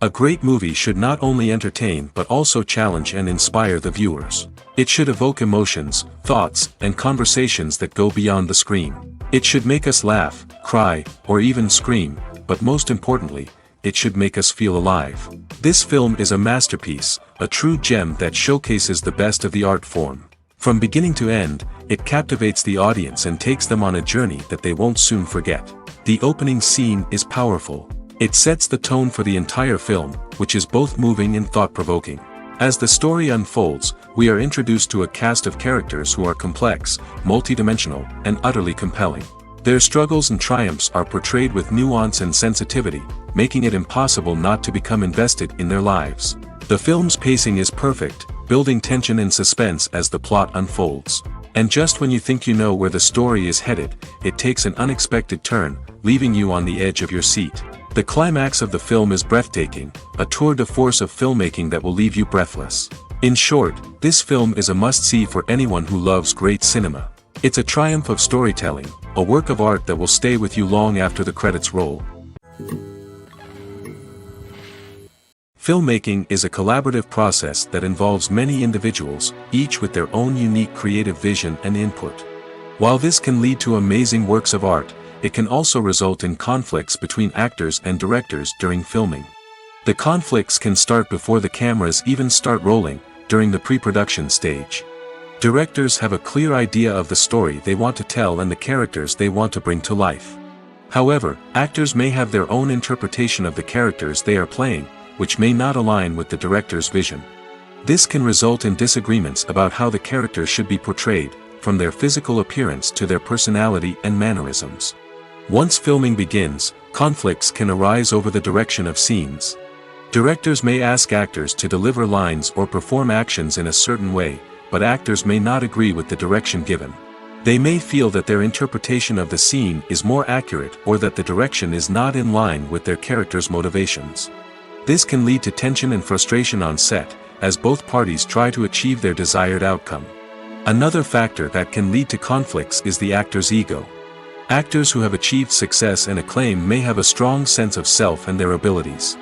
A great movie should not only entertain but also challenge and inspire the viewers. It should evoke emotions, thoughts, and conversations that go beyond the screen. It should make us laugh, cry, or even scream, but most importantly, it should make us feel alive. This film is a masterpiece, a true gem that showcases the best of the art form. From beginning to end, it captivates the audience and takes them on a journey that they won't soon forget. The opening scene is powerful. It sets the tone for the entire film, which is both moving and thought-provoking. As the story unfolds, we are introduced to a cast of characters who are complex, multidimensional, and utterly compelling. Their struggles and triumphs are portrayed with nuance and sensitivity, making it impossible not to become invested in their lives. The film's pacing is perfect, building tension and suspense as the plot unfolds. And just when you think you know where the story is headed, it takes an unexpected turn, leaving you on the edge of your seat. The climax of the film is breathtaking, a tour de force of filmmaking that will leave you breathless. In short, this film is a must-see for anyone who loves great cinema. It's a triumph of storytelling, a work of art that will stay with you long after the credits roll. Filmmaking is a collaborative process that involves many individuals, each with their own unique creative vision and input. While this can lead to amazing works of art, it can also result in conflicts between actors and directors during filming. The conflicts can start before the cameras even start rolling, during the pre-production stage. Directors have a clear idea of the story they want to tell and the characters they want to bring to life. However, actors may have their own interpretation of the characters they are playing, which may not align with the director's vision. This can result in disagreements about how the characters should be portrayed, from their physical appearance to their personality and mannerisms. Once filming begins, conflicts can arise over the direction of scenes. Directors may ask actors to deliver lines or perform actions in a certain way, but actors may not agree with the direction given. They may feel that their interpretation of the scene is more accurate or that the direction is not in line with their character's motivations. This can lead to tension and frustration on set, as both parties try to achieve their desired outcome. Another factor that can lead to conflicts is the actor's ego. Actors who have achieved success and acclaim may have a strong sense of self and their abilities.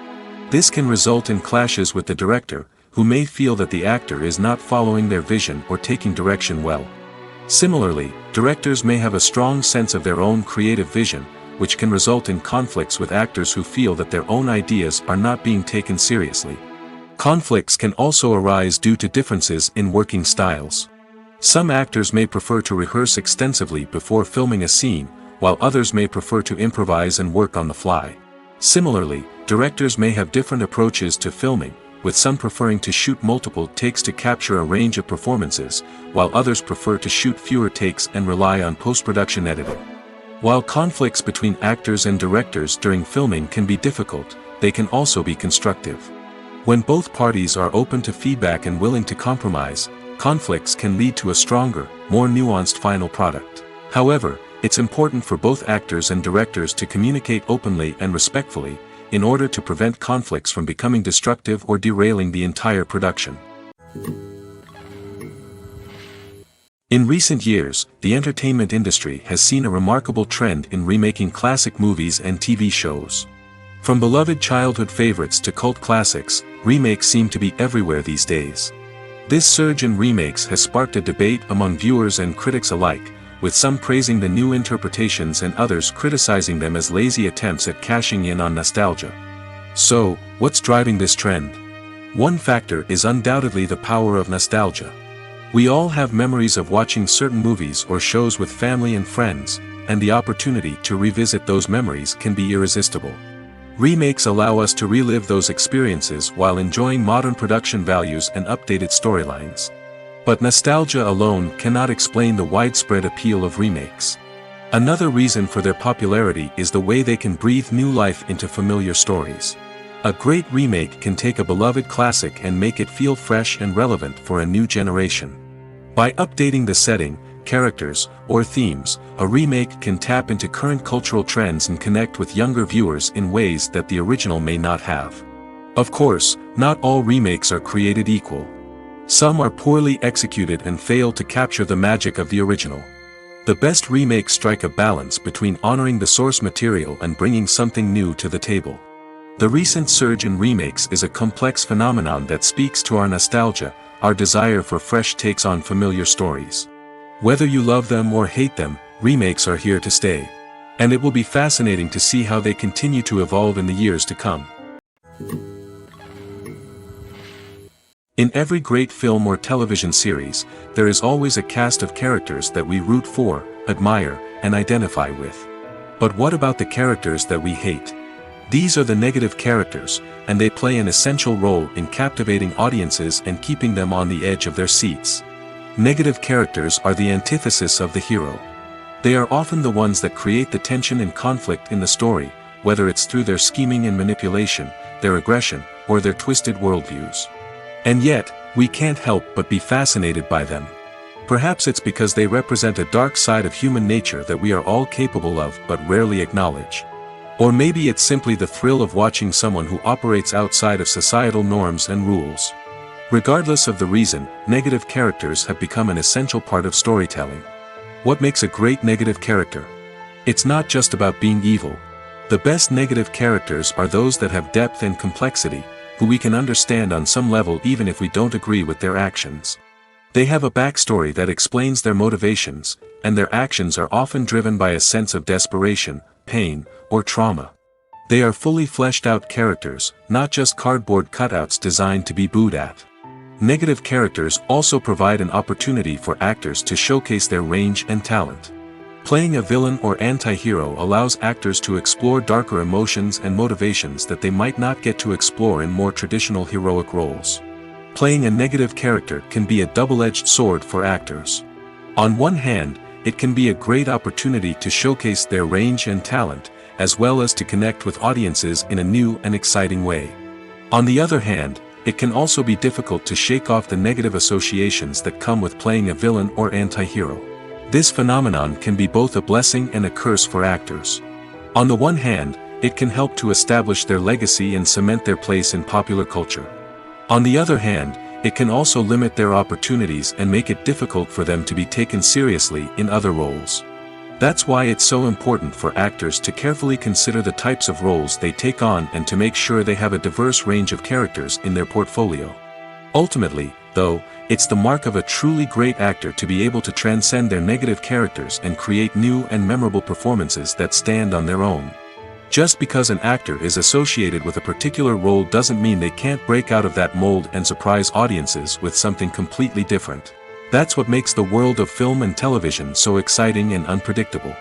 This can result in clashes with the director, who may feel that the actor is not following their vision or taking direction well. Similarly, directors may have a strong sense of their own creative vision, which can result in conflicts with actors who feel that their own ideas are not being taken seriously. Conflicts can also arise due to differences in working styles. Some actors may prefer to rehearse extensively before filming a scene, while others may prefer to improvise and work on the fly. Similarly, directors may have different approaches to filming, with some preferring to shoot multiple takes to capture a range of performances, while others prefer to shoot fewer takes and rely on post-production editing. While conflicts between actors and directors during filming can be difficult, they can also be constructive. When both parties are open to feedback and willing to compromise, conflicts can lead to a stronger, more nuanced final product. However, it's important for both actors and directors to communicate openly and respectfully, in order to prevent conflicts from becoming destructive or derailing the entire production. In recent years, the entertainment industry has seen a remarkable trend in remaking classic movies and TV shows. From beloved childhood favorites to cult classics, remakes seem to be everywhere these days. This surge in remakes has sparked a debate among viewers and critics alike, with some praising the new interpretations and others criticizing them as lazy attempts at cashing in on nostalgia. So, what's driving this trend? One factor is undoubtedly the power of nostalgia. We all have memories of watching certain movies or shows with family and friends, and the opportunity to revisit those memories can be irresistible. Remakes allow us to relive those experiences while enjoying modern production values and updated storylines. But nostalgia alone cannot explain the widespread appeal of remakes. Another reason for their popularity is the way they can breathe new life into familiar stories. A great remake can take a beloved classic and make it feel fresh and relevant for a new generation. By updating the setting, characters, or themes, a remake can tap into current cultural trends and connect with younger viewers in ways that the original may not have. Of course, not all remakes are created equal. Some are poorly executed and fail to capture the magic of the original. The best remakes strike a balance between honoring the source material and bringing something new to the table. The recent surge in remakes is a complex phenomenon that speaks to our nostalgia, our desire for fresh takes on familiar stories. Whether you love them or hate them, remakes are here to stay. And it will be fascinating to see how they continue to evolve in the years to come. In every great film or television series, there is always a cast of characters that we root for, admire, and identify with. But what about the characters that we hate? These are the negative characters, and they play an essential role in captivating audiences and keeping them on the edge of their seats. Negative characters are the antithesis of the hero. They are often the ones that create the tension and conflict in the story, whether it's through their scheming and manipulation, their aggression, or their twisted worldviews. And yet, we can't help but be fascinated by them. Perhaps it's because they represent a dark side of human nature that we are all capable of but rarely acknowledge. Or maybe it's simply the thrill of watching someone who operates outside of societal norms and rules. Regardless of the reason, negative characters have become an essential part of storytelling. What makes a great negative character? It's not just about being evil. The best negative characters are those that have depth and complexity, who we can understand on some level even if we don't agree with their actions. They have a backstory that explains their motivations, and their actions are often driven by a sense of desperation, pain, or trauma. They are fully fleshed out characters, not just cardboard cutouts designed to be booed at. Negative characters also provide an opportunity for actors to showcase their range and talent. Playing a villain or anti-hero allows actors to explore darker emotions and motivations that they might not get to explore in more traditional heroic roles. Playing a negative character can be a double-edged sword for actors. On one hand, it can be a great opportunity to showcase their range and talent, as well as to connect with audiences in a new and exciting way. On the other hand, it can also be difficult to shake off the negative associations that come with playing a villain or anti-hero. This phenomenon can be both a blessing and a curse for actors. On the one hand, it can help to establish their legacy and cement their place in popular culture. On the other hand, it can also limit their opportunities and make it difficult for them to be taken seriously in other roles. That's why it's so important for actors to carefully consider the types of roles they take on and to make sure they have a diverse range of characters in their portfolio. Ultimately, though, it's the mark of a truly great actor to be able to transcend their negative characters and create new and memorable performances that stand on their own. Just because an actor is associated with a particular role doesn't mean they can't break out of that mold and surprise audiences with something completely different. That's what makes the world of film and television so exciting and unpredictable.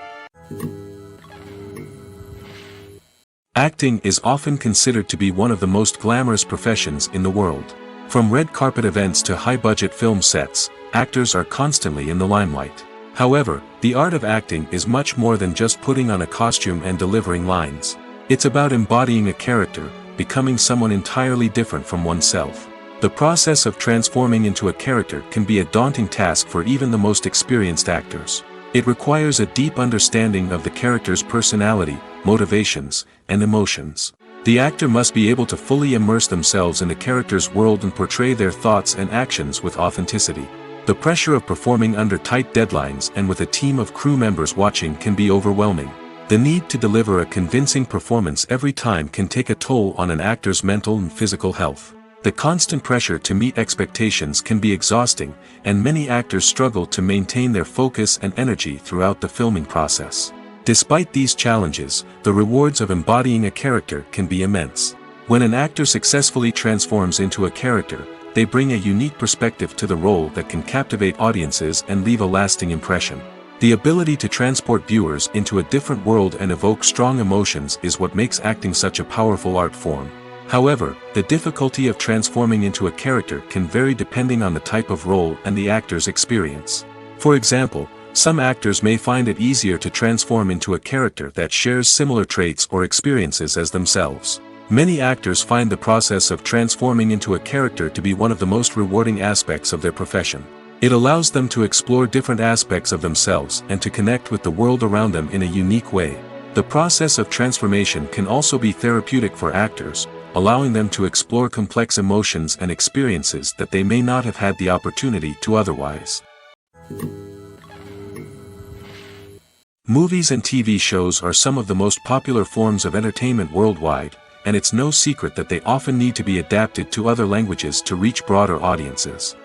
Acting is often considered to be one of the most glamorous professions in the world. From red carpet events to high-budget film sets, actors are constantly in the limelight. However, the art of acting is much more than just putting on a costume and delivering lines. It's about embodying a character, becoming someone entirely different from oneself. The process of transforming into a character can be a daunting task for even the most experienced actors. It requires a deep understanding of the character's personality, motivations, and emotions. The actor must be able to fully immerse themselves in the character's world and portray their thoughts and actions with authenticity. The pressure of performing under tight deadlines and with a team of crew members watching can be overwhelming. The need to deliver a convincing performance every time can take a toll on an actor's mental and physical health. The constant pressure to meet expectations can be exhausting, and many actors struggle to maintain their focus and energy throughout the filming process. Despite these challenges, the rewards of embodying a character can be immense. When an actor successfully transforms into a character, they bring a unique perspective to the role that can captivate audiences and leave a lasting impression. The ability to transport viewers into a different world and evoke strong emotions is what makes acting such a powerful art form. However, the difficulty of transforming into a character can vary depending on the type of role and the actor's experience. For example, some actors may find it easier to transform into a character that shares similar traits or experiences as themselves. Many actors find the process of transforming into a character to be one of the most rewarding aspects of their profession. It allows them to explore different aspects of themselves and to connect with the world around them in a unique way. The process of transformation can also be therapeutic for actors, allowing them to explore complex emotions and experiences that they may not have had the opportunity to otherwise. Movies and TV shows are some of the most popular forms of entertainment worldwide, and it's no secret that they often need to be adapted to other languages to reach broader audiences.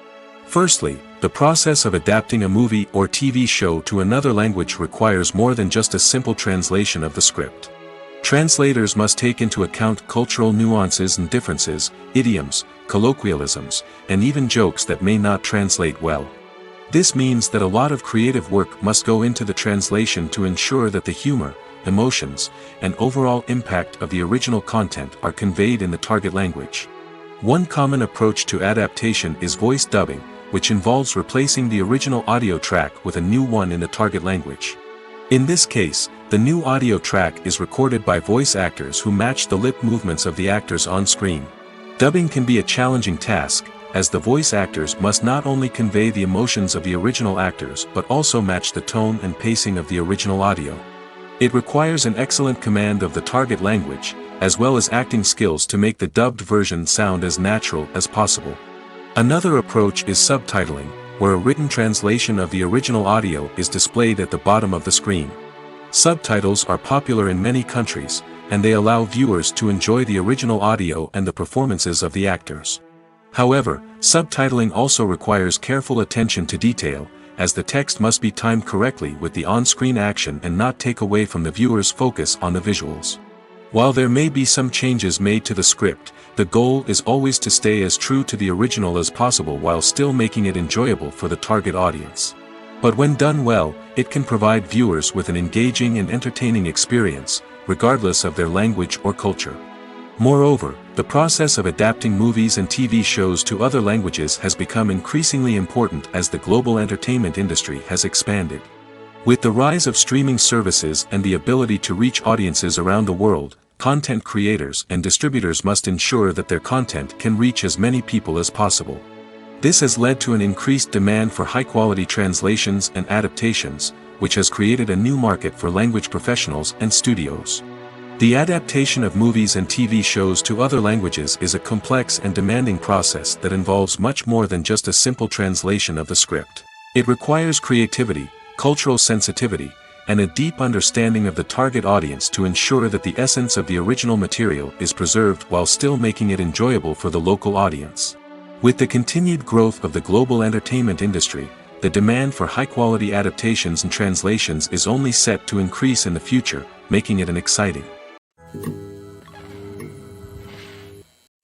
Firstly, the process of adapting a movie or TV show to another language requires more than just a simple translation of the script. Translators must take into account cultural nuances and differences, idioms, colloquialisms, and even jokes that may not translate well. This means that a lot of creative work must go into the translation to ensure that the humor, emotions, and overall impact of the original content are conveyed in the target language. One common approach to adaptation is voice dubbing, which involves replacing the original audio track with a new one in the target language. In this case, the new audio track is recorded by voice actors who match the lip movements of the actors on screen. Dubbing can be a challenging task, as the voice actors must not only convey the emotions of the original actors but also match the tone and pacing of the original audio. It requires an excellent command of the target language, as well as acting skills to make the dubbed version sound as natural as possible. Another approach is subtitling, where a written translation of the original audio is displayed at the bottom of the screen. Subtitles are popular in many countries, and they allow viewers to enjoy the original audio and the performances of the actors. However, subtitling also requires careful attention to detail, as the text must be timed correctly with the on-screen action and not take away from the viewer's focus on the visuals. While there may be some changes made to the script, the goal is always to stay as true to the original as possible while still making it enjoyable for the target audience. But when done well, it can provide viewers with an engaging and entertaining experience, regardless of their language or culture. Moreover, the process of adapting movies and TV shows to other languages has become increasingly important as the global entertainment industry has expanded. With the rise of streaming services and the ability to reach audiences around the world, content creators and distributors must ensure that their content can reach as many people as possible. This has led to an increased demand for high-quality translations and adaptations, which has created a new market for language professionals and studios. The adaptation of movies and TV shows to other languages is a complex and demanding process that involves much more than just a simple translation of the script. It requires creativity, cultural sensitivity, and a deep understanding of the target audience to ensure that the essence of the original material is preserved while still making it enjoyable for the local audience. With the continued growth of the global entertainment industry, the demand for high-quality adaptations and translations is only set to increase in the future, making it an exciting.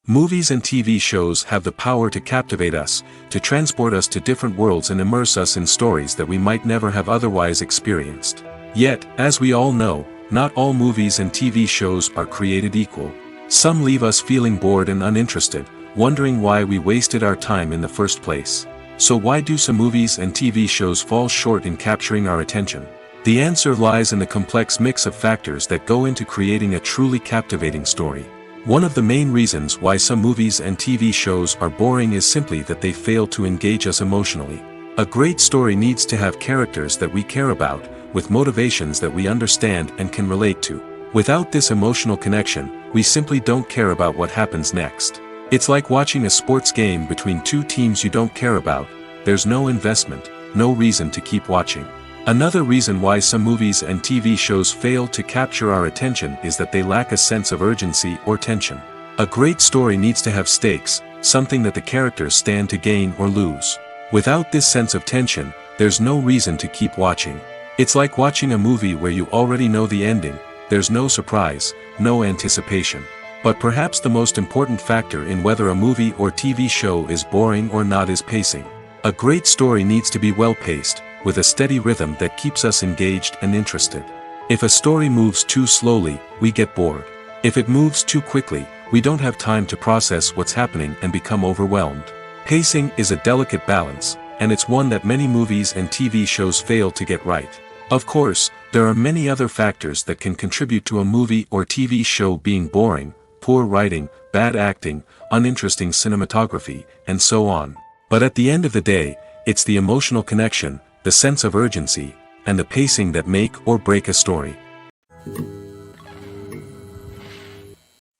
Movies and TV shows have the power to captivate us, to transport us to different worlds and immerse us in stories that we might never have otherwise experienced. Yet, as we all know, not all movies and TV shows are created equal. Some leave us feeling bored and uninterested, wondering why we wasted our time in the first place. So why do some movies and TV shows fall short in capturing our attention? The answer lies in the complex mix of factors that go into creating a truly captivating story. One of the main reasons why some movies and TV shows are boring is simply that they fail to engage us emotionally. A great story needs to have characters that we care about, with motivations that we understand and can relate to. Without this emotional connection, we simply don't care about what happens next. It's like watching a sports game between two teams you don't care about. There's no investment, no reason to keep watching. Another reason why some movies and TV shows fail to capture our attention is that they lack a sense of urgency or tension. A great story needs to have stakes, something that the characters stand to gain or lose. Without this sense of tension, there's no reason to keep watching. It's like watching a movie where you already know the ending. There's no surprise, no anticipation. But perhaps the most important factor in whether a movie or TV show is boring or not is pacing. A great story needs to be well-paced, with a steady rhythm that keeps us engaged and interested. If a story moves too slowly, we get bored. If it moves too quickly, we don't have time to process what's happening and become overwhelmed. Pacing is a delicate balance, and it's one that many movies and TV shows fail to get right. Of course, there are many other factors that can contribute to a movie or TV show being boring: poor writing, bad acting, uninteresting cinematography, and so on. But at the end of the day, it's the emotional connection, the sense of urgency, and the pacing that make or break a story.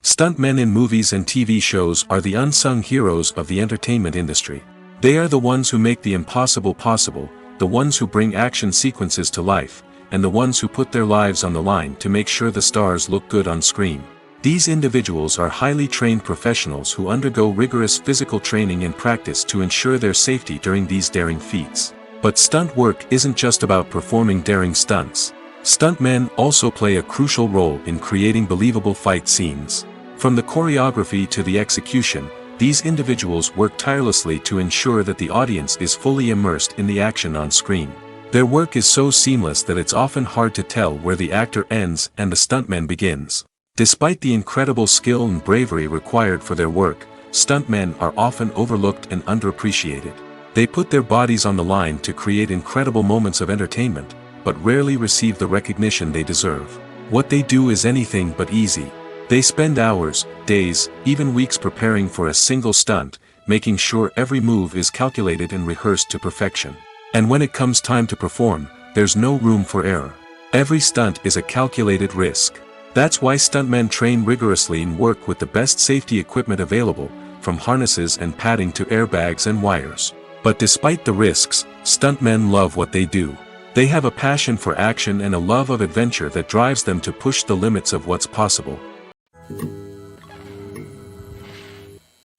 Stuntmen in movies and TV shows are the unsung heroes of the entertainment industry. They are the ones who make the impossible possible, the ones who bring action sequences to life, and the ones who put their lives on the line to make sure the stars look good on screen. These individuals are highly trained professionals who undergo rigorous physical training and practice to ensure their safety during these daring feats. But stunt work isn't just about performing daring stunts. Stuntmen also play a crucial role in creating believable fight scenes. From the choreography to the execution, these individuals work tirelessly to ensure that the audience is fully immersed in the action on screen. Their work is so seamless that it's often hard to tell where the actor ends and the stuntman begins. Despite the incredible skill and bravery required for their work, stuntmen are often overlooked and underappreciated. They put their bodies on the line to create incredible moments of entertainment, but rarely receive the recognition they deserve. What they do is anything but easy. They spend hours, days, even weeks preparing for a single stunt, making sure every move is calculated and rehearsed to perfection. And when it comes time to perform, there's no room for error. Every stunt is a calculated risk. That's why stuntmen train rigorously and work with the best safety equipment available, from harnesses and padding to airbags and wires. But despite the risks, stuntmen love what they do. They have a passion for action and a love of adventure that drives them to push the limits of what's possible.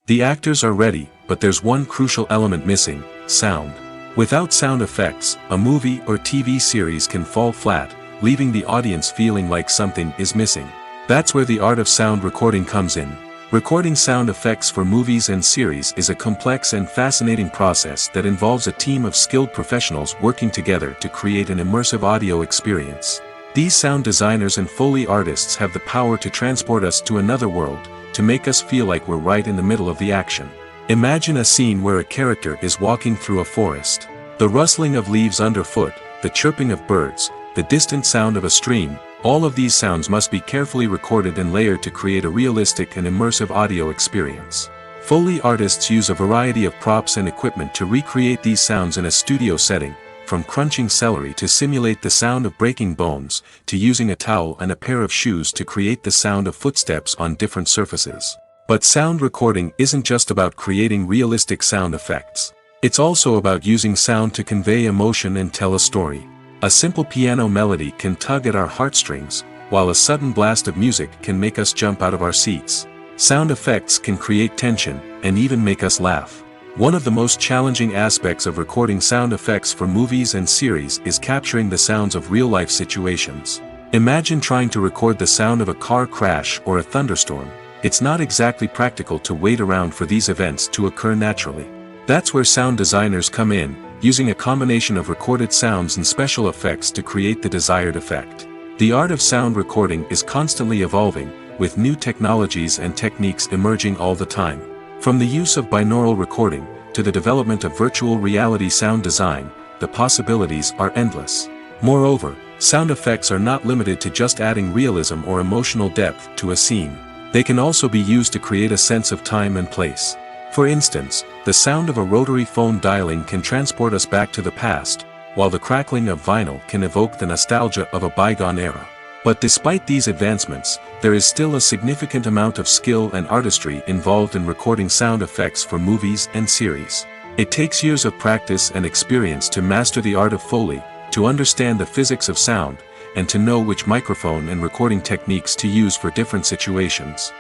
The actors are ready, but there's one crucial element missing: sound. Without sound effects, a movie or TV series can fall flat, leaving the audience feeling like something is missing. That's where the art of sound recording comes in. Recording sound effects for movies and series is a complex and fascinating process that involves a team of skilled professionals working together to create an immersive audio experience. These sound designers and Foley artists have the power to transport us to another world, to make us feel like we're right in the middle of the action. Imagine a scene where a character is walking through a forest. The rustling of leaves underfoot, the chirping of birds, the distant sound of a stream, all of these sounds must be carefully recorded and layered to create a realistic and immersive audio experience. Foley artists use a variety of props and equipment to recreate these sounds in a studio setting, from crunching celery to simulate the sound of breaking bones, to using a towel and a pair of shoes to create the sound of footsteps on different surfaces. But sound recording isn't just about creating realistic sound effects. It's also about using sound to convey emotion and tell a story. A simple piano melody can tug at our heartstrings, while a sudden blast of music can make us jump out of our seats. Sound effects can create tension, and even make us laugh. One of the most challenging aspects of recording sound effects for movies and series is capturing the sounds of real-life situations. Imagine trying to record the sound of a car crash or a thunderstorm. It's not exactly practical to wait around for these events to occur naturally. That's where sound designers come in, using a combination of recorded sounds and special effects to create the desired effect. The art of sound recording is constantly evolving, with new technologies and techniques emerging all the time. From the use of binaural recording, to the development of virtual reality sound design, the possibilities are endless. Moreover, sound effects are not limited to just adding realism or emotional depth to a scene. They can also be used to create a sense of time and place. For instance, the sound of a rotary phone dialing can transport us back to the past, while the crackling of vinyl can evoke the nostalgia of a bygone era. But despite these advancements, there is still a significant amount of skill and artistry involved in recording sound effects for movies and series. It takes years of practice and experience to master the art of Foley, to understand the physics of sound, and to know which microphone and recording techniques to use for different situations.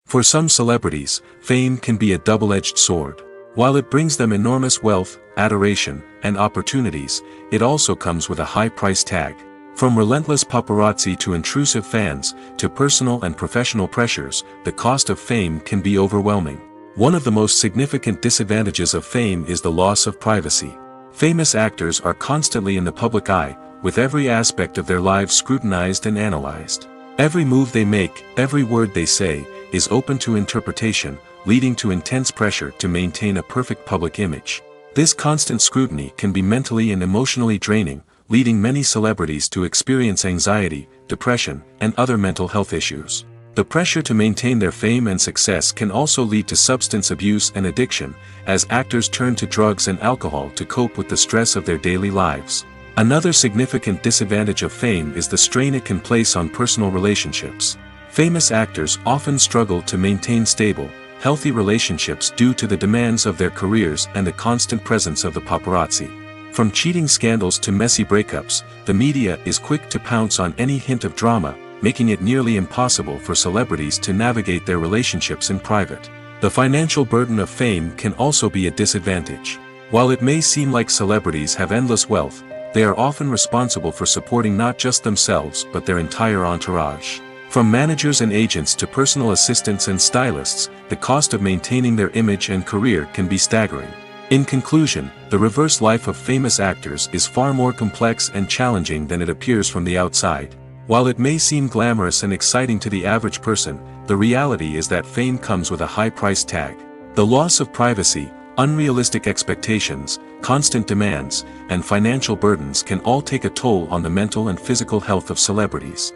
For some celebrities, fame can be a double-edged sword. While it brings them enormous wealth, adoration, and opportunities, it also comes with a high price tag. From relentless paparazzi to intrusive fans, to personal and professional pressures, the cost of fame can be overwhelming. One of the most significant disadvantages of fame is the loss of privacy. Famous actors are constantly in the public eye, with every aspect of their lives scrutinized and analyzed. Every move they make, every word they say, is open to interpretation, leading to intense pressure to maintain a perfect public image. This constant scrutiny can be mentally and emotionally draining, leading many celebrities to experience anxiety, depression, and other mental health issues. The pressure to maintain their fame and success can also lead to substance abuse and addiction, as actors turn to drugs and alcohol to cope with the stress of their daily lives. Another significant disadvantage of fame is the strain it can place on personal relationships. Famous actors often struggle to maintain stable, healthy relationships due to the demands of their careers and the constant presence of the paparazzi. From cheating scandals to messy breakups, the media is quick to pounce on any hint of drama, making it nearly impossible for celebrities to navigate their relationships in private. The financial burden of fame can also be a disadvantage. While it may seem like celebrities have endless wealth, they are often responsible for supporting not just themselves but their entire entourage. From managers and agents to personal assistants and stylists, the cost of maintaining their image and career can be staggering. In conclusion, the reverse life of famous actors is far more complex and challenging than it appears from the outside. While it may seem glamorous and exciting to the average person, the reality is that fame comes with a high price tag. The loss of privacy, unrealistic expectations, constant demands, and financial burdens can all take a toll on the mental and physical health of celebrities.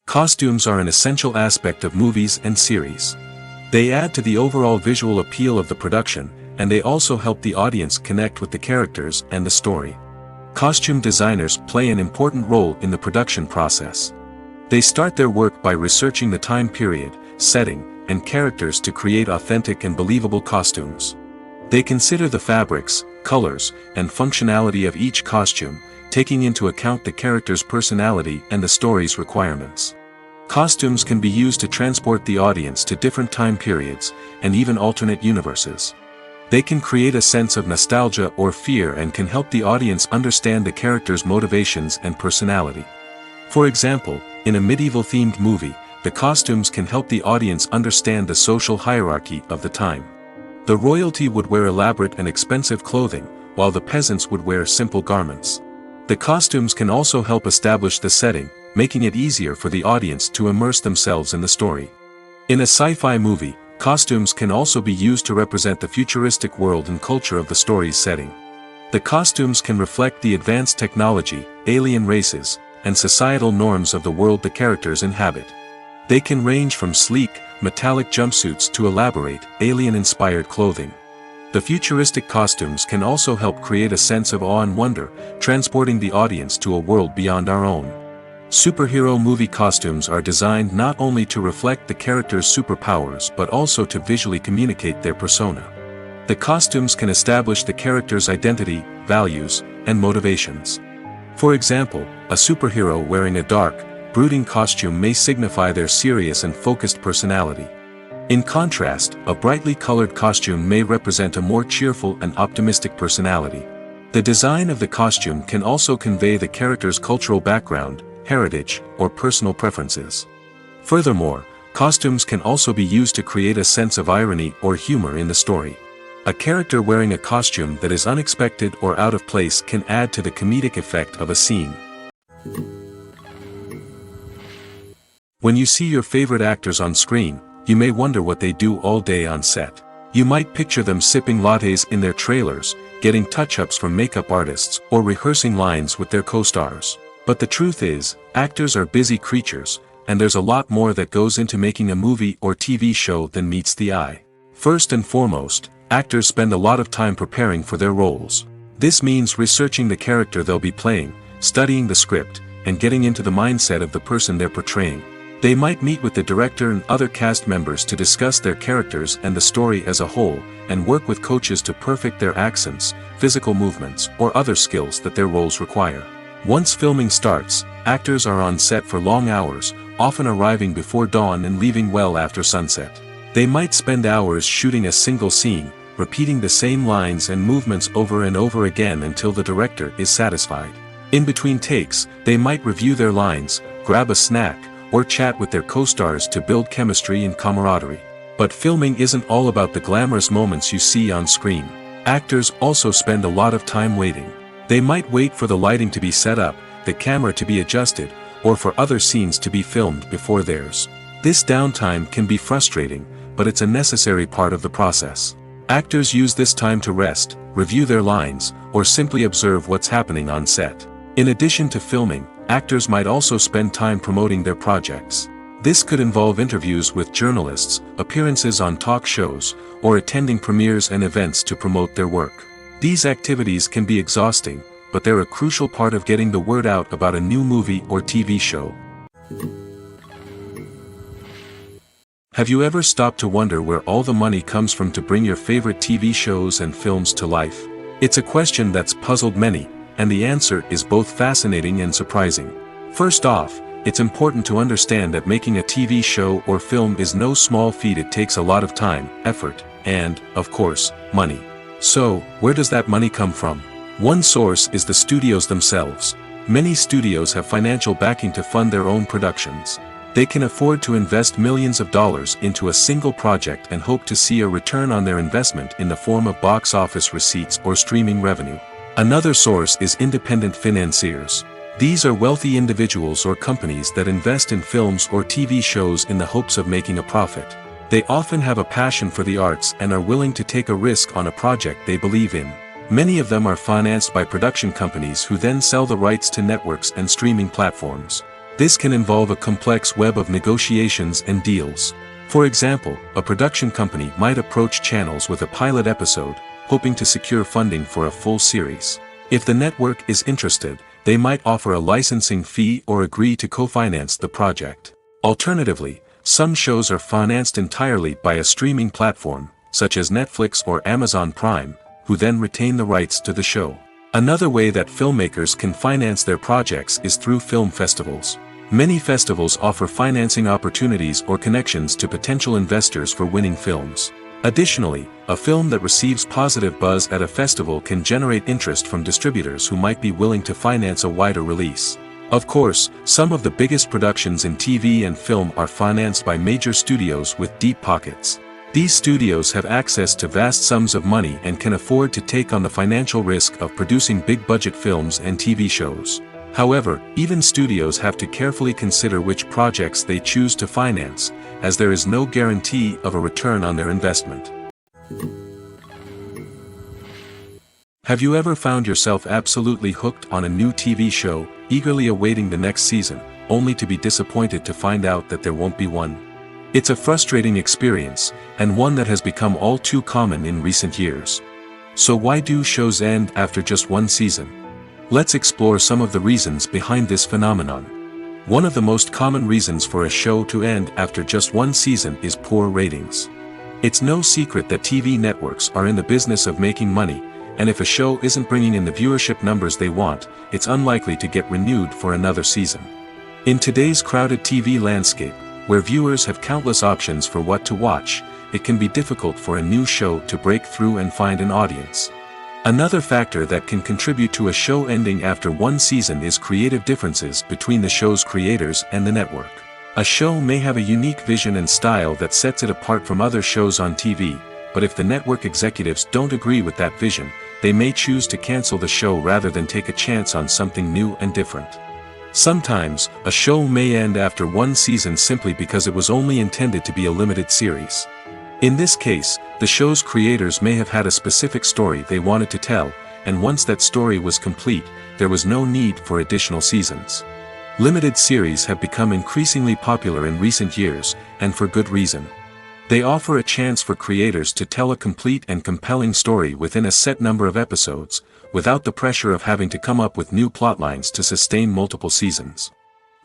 Costumes are an essential aspect of movies and series. They add to the overall visual appeal of the production, and they also help the audience connect with the characters and the story. Costume designers play an important role in the production process. They start their work by researching the time period, setting, and characters to create authentic and believable costumes. They consider the fabrics, colors, and functionality of each costume, taking into account the character's personality and the story's requirements. Costumes can be used to transport the audience to different time periods, and even alternate universes. They can create a sense of nostalgia or fear and can help the audience understand the character's motivations and personality. For example, in a medieval-themed movie, the costumes can help the audience understand the social hierarchy of the time. The royalty would wear elaborate and expensive clothing, while the peasants would wear simple garments. The costumes can also help establish the setting, making it easier for the audience to immerse themselves in the story. In a sci-fi movie, costumes can also be used to represent the futuristic world and culture of the story's setting. The costumes can reflect the advanced technology, alien races, and societal norms of the world the characters inhabit. They can range from sleek, metallic jumpsuits to elaborate, alien-inspired clothing. The futuristic costumes can also help create a sense of awe and wonder, transporting the audience to a world beyond our own. Superhero movie costumes are designed not only to reflect the character's superpowers but also to visually communicate their persona. The costumes can establish the character's identity, values, and motivations. For example, a superhero wearing a dark, brooding costume may signify their serious and focused personality. In contrast, a brightly colored costume may represent a more cheerful and optimistic personality. The design of the costume can also convey the character's cultural background, heritage, or personal preferences. Furthermore, costumes can also be used to create a sense of irony or humor in the story. A character wearing a costume that is unexpected or out of place can add to the comedic effect of a scene. When you see your favorite actors on screen, you may wonder what they do all day on set. You might picture them sipping lattes in their trailers, getting touch-ups from makeup artists, or rehearsing lines with their co-stars. But the truth is, actors are busy creatures, and there's a lot more that goes into making a movie or TV show than meets the eye. First and foremost, actors spend a lot of time preparing for their roles. This means researching the character they'll be playing, studying the script, and getting into the mindset of the person they're portraying. They might meet with the director and other cast members to discuss their characters and the story as a whole, and work with coaches to perfect their accents, physical movements, or other skills that their roles require. Once filming starts, actors are on set for long hours, often arriving before dawn and leaving well after sunset. They might spend hours shooting a single scene, repeating the same lines and movements over and over again until the director is satisfied. In between takes, they might review their lines, grab a snack, or chat with their co-stars to build chemistry and camaraderie. But filming isn't all about the glamorous moments you see on screen. Actors also spend a lot of time waiting. They might wait for the lighting to be set up, the camera to be adjusted, or for other scenes to be filmed before theirs. This downtime can be frustrating, but it's a necessary part of the process. Actors use this time to rest, review their lines, or simply observe what's happening on set. In addition to filming, actors might also spend time promoting their projects. This could involve interviews with journalists, appearances on talk shows, or attending premieres and events to promote their work. These activities can be exhausting, but they're a crucial part of getting the word out about a new movie or TV show. Have you ever stopped to wonder where all the money comes from to bring your favorite TV shows and films to life? It's a question that's puzzled many, and the answer is both fascinating and surprising. First off, it's important to understand that making a TV show or film is no small feat. It takes a lot of time, effort, and, of course, money. So, where does that money come from? One source is the studios themselves. Many studios have financial backing to fund their own productions. They can afford to invest millions of dollars into a single project and hope to see a return on their investment in the form of box office receipts or streaming revenue. Another source is independent financiers. These are wealthy individuals or companies that invest in films or TV shows in the hopes of making a profit. They often have a passion for the arts and are willing to take a risk on a project they believe in. Many of them are financed by production companies who then sell the rights to networks and streaming platforms. This can involve a complex web of negotiations and deals. For example, a production company might approach channels with a pilot episode, hoping to secure funding for a full series. If the network is interested, they might offer a licensing fee or agree to co-finance the project. Alternatively, some shows are financed entirely by a streaming platform, such as Netflix or Amazon Prime, who then retain the rights to the show. Another way that filmmakers can finance their projects is through film festivals. Many festivals offer financing opportunities or connections to potential investors for winning films. Additionally, a film that receives positive buzz at a festival can generate interest from distributors who might be willing to finance a wider release. Of course, some of the biggest productions in TV and film are financed by major studios with deep pockets. These studios have access to vast sums of money and can afford to take on the financial risk of producing big-budget films and TV shows. However, even studios have to carefully consider which projects they choose to finance, as there is no guarantee of a return on their investment. Have you ever found yourself absolutely hooked on a new TV show, eagerly awaiting the next season, only to be disappointed to find out that there won't be one? It's a frustrating experience, and one that has become all too common in recent years. So why do shows end after just one season? Let's explore some of the reasons behind this phenomenon. One of the most common reasons for a show to end after just one season is poor ratings. It's no secret that TV networks are in the business of making money, and if a show isn't bringing in the viewership numbers they want, it's unlikely to get renewed for another season. In today's crowded TV landscape, where viewers have countless options for what to watch, it can be difficult for a new show to break through and find an audience. Another factor that can contribute to a show ending after one season is creative differences between the show's creators and the network. A show may have a unique vision and style that sets it apart from other shows on TV, but if the network executives don't agree with that vision, they may choose to cancel the show rather than take a chance on something new and different. Sometimes, a show may end after one season simply because it was only intended to be a limited series. In this case, the show's creators may have had a specific story they wanted to tell, and once that story was complete, there was no need for additional seasons. Limited series have become increasingly popular in recent years, and for good reason. They offer a chance for creators to tell a complete and compelling story within a set number of episodes, without the pressure of having to come up with new plotlines to sustain multiple seasons.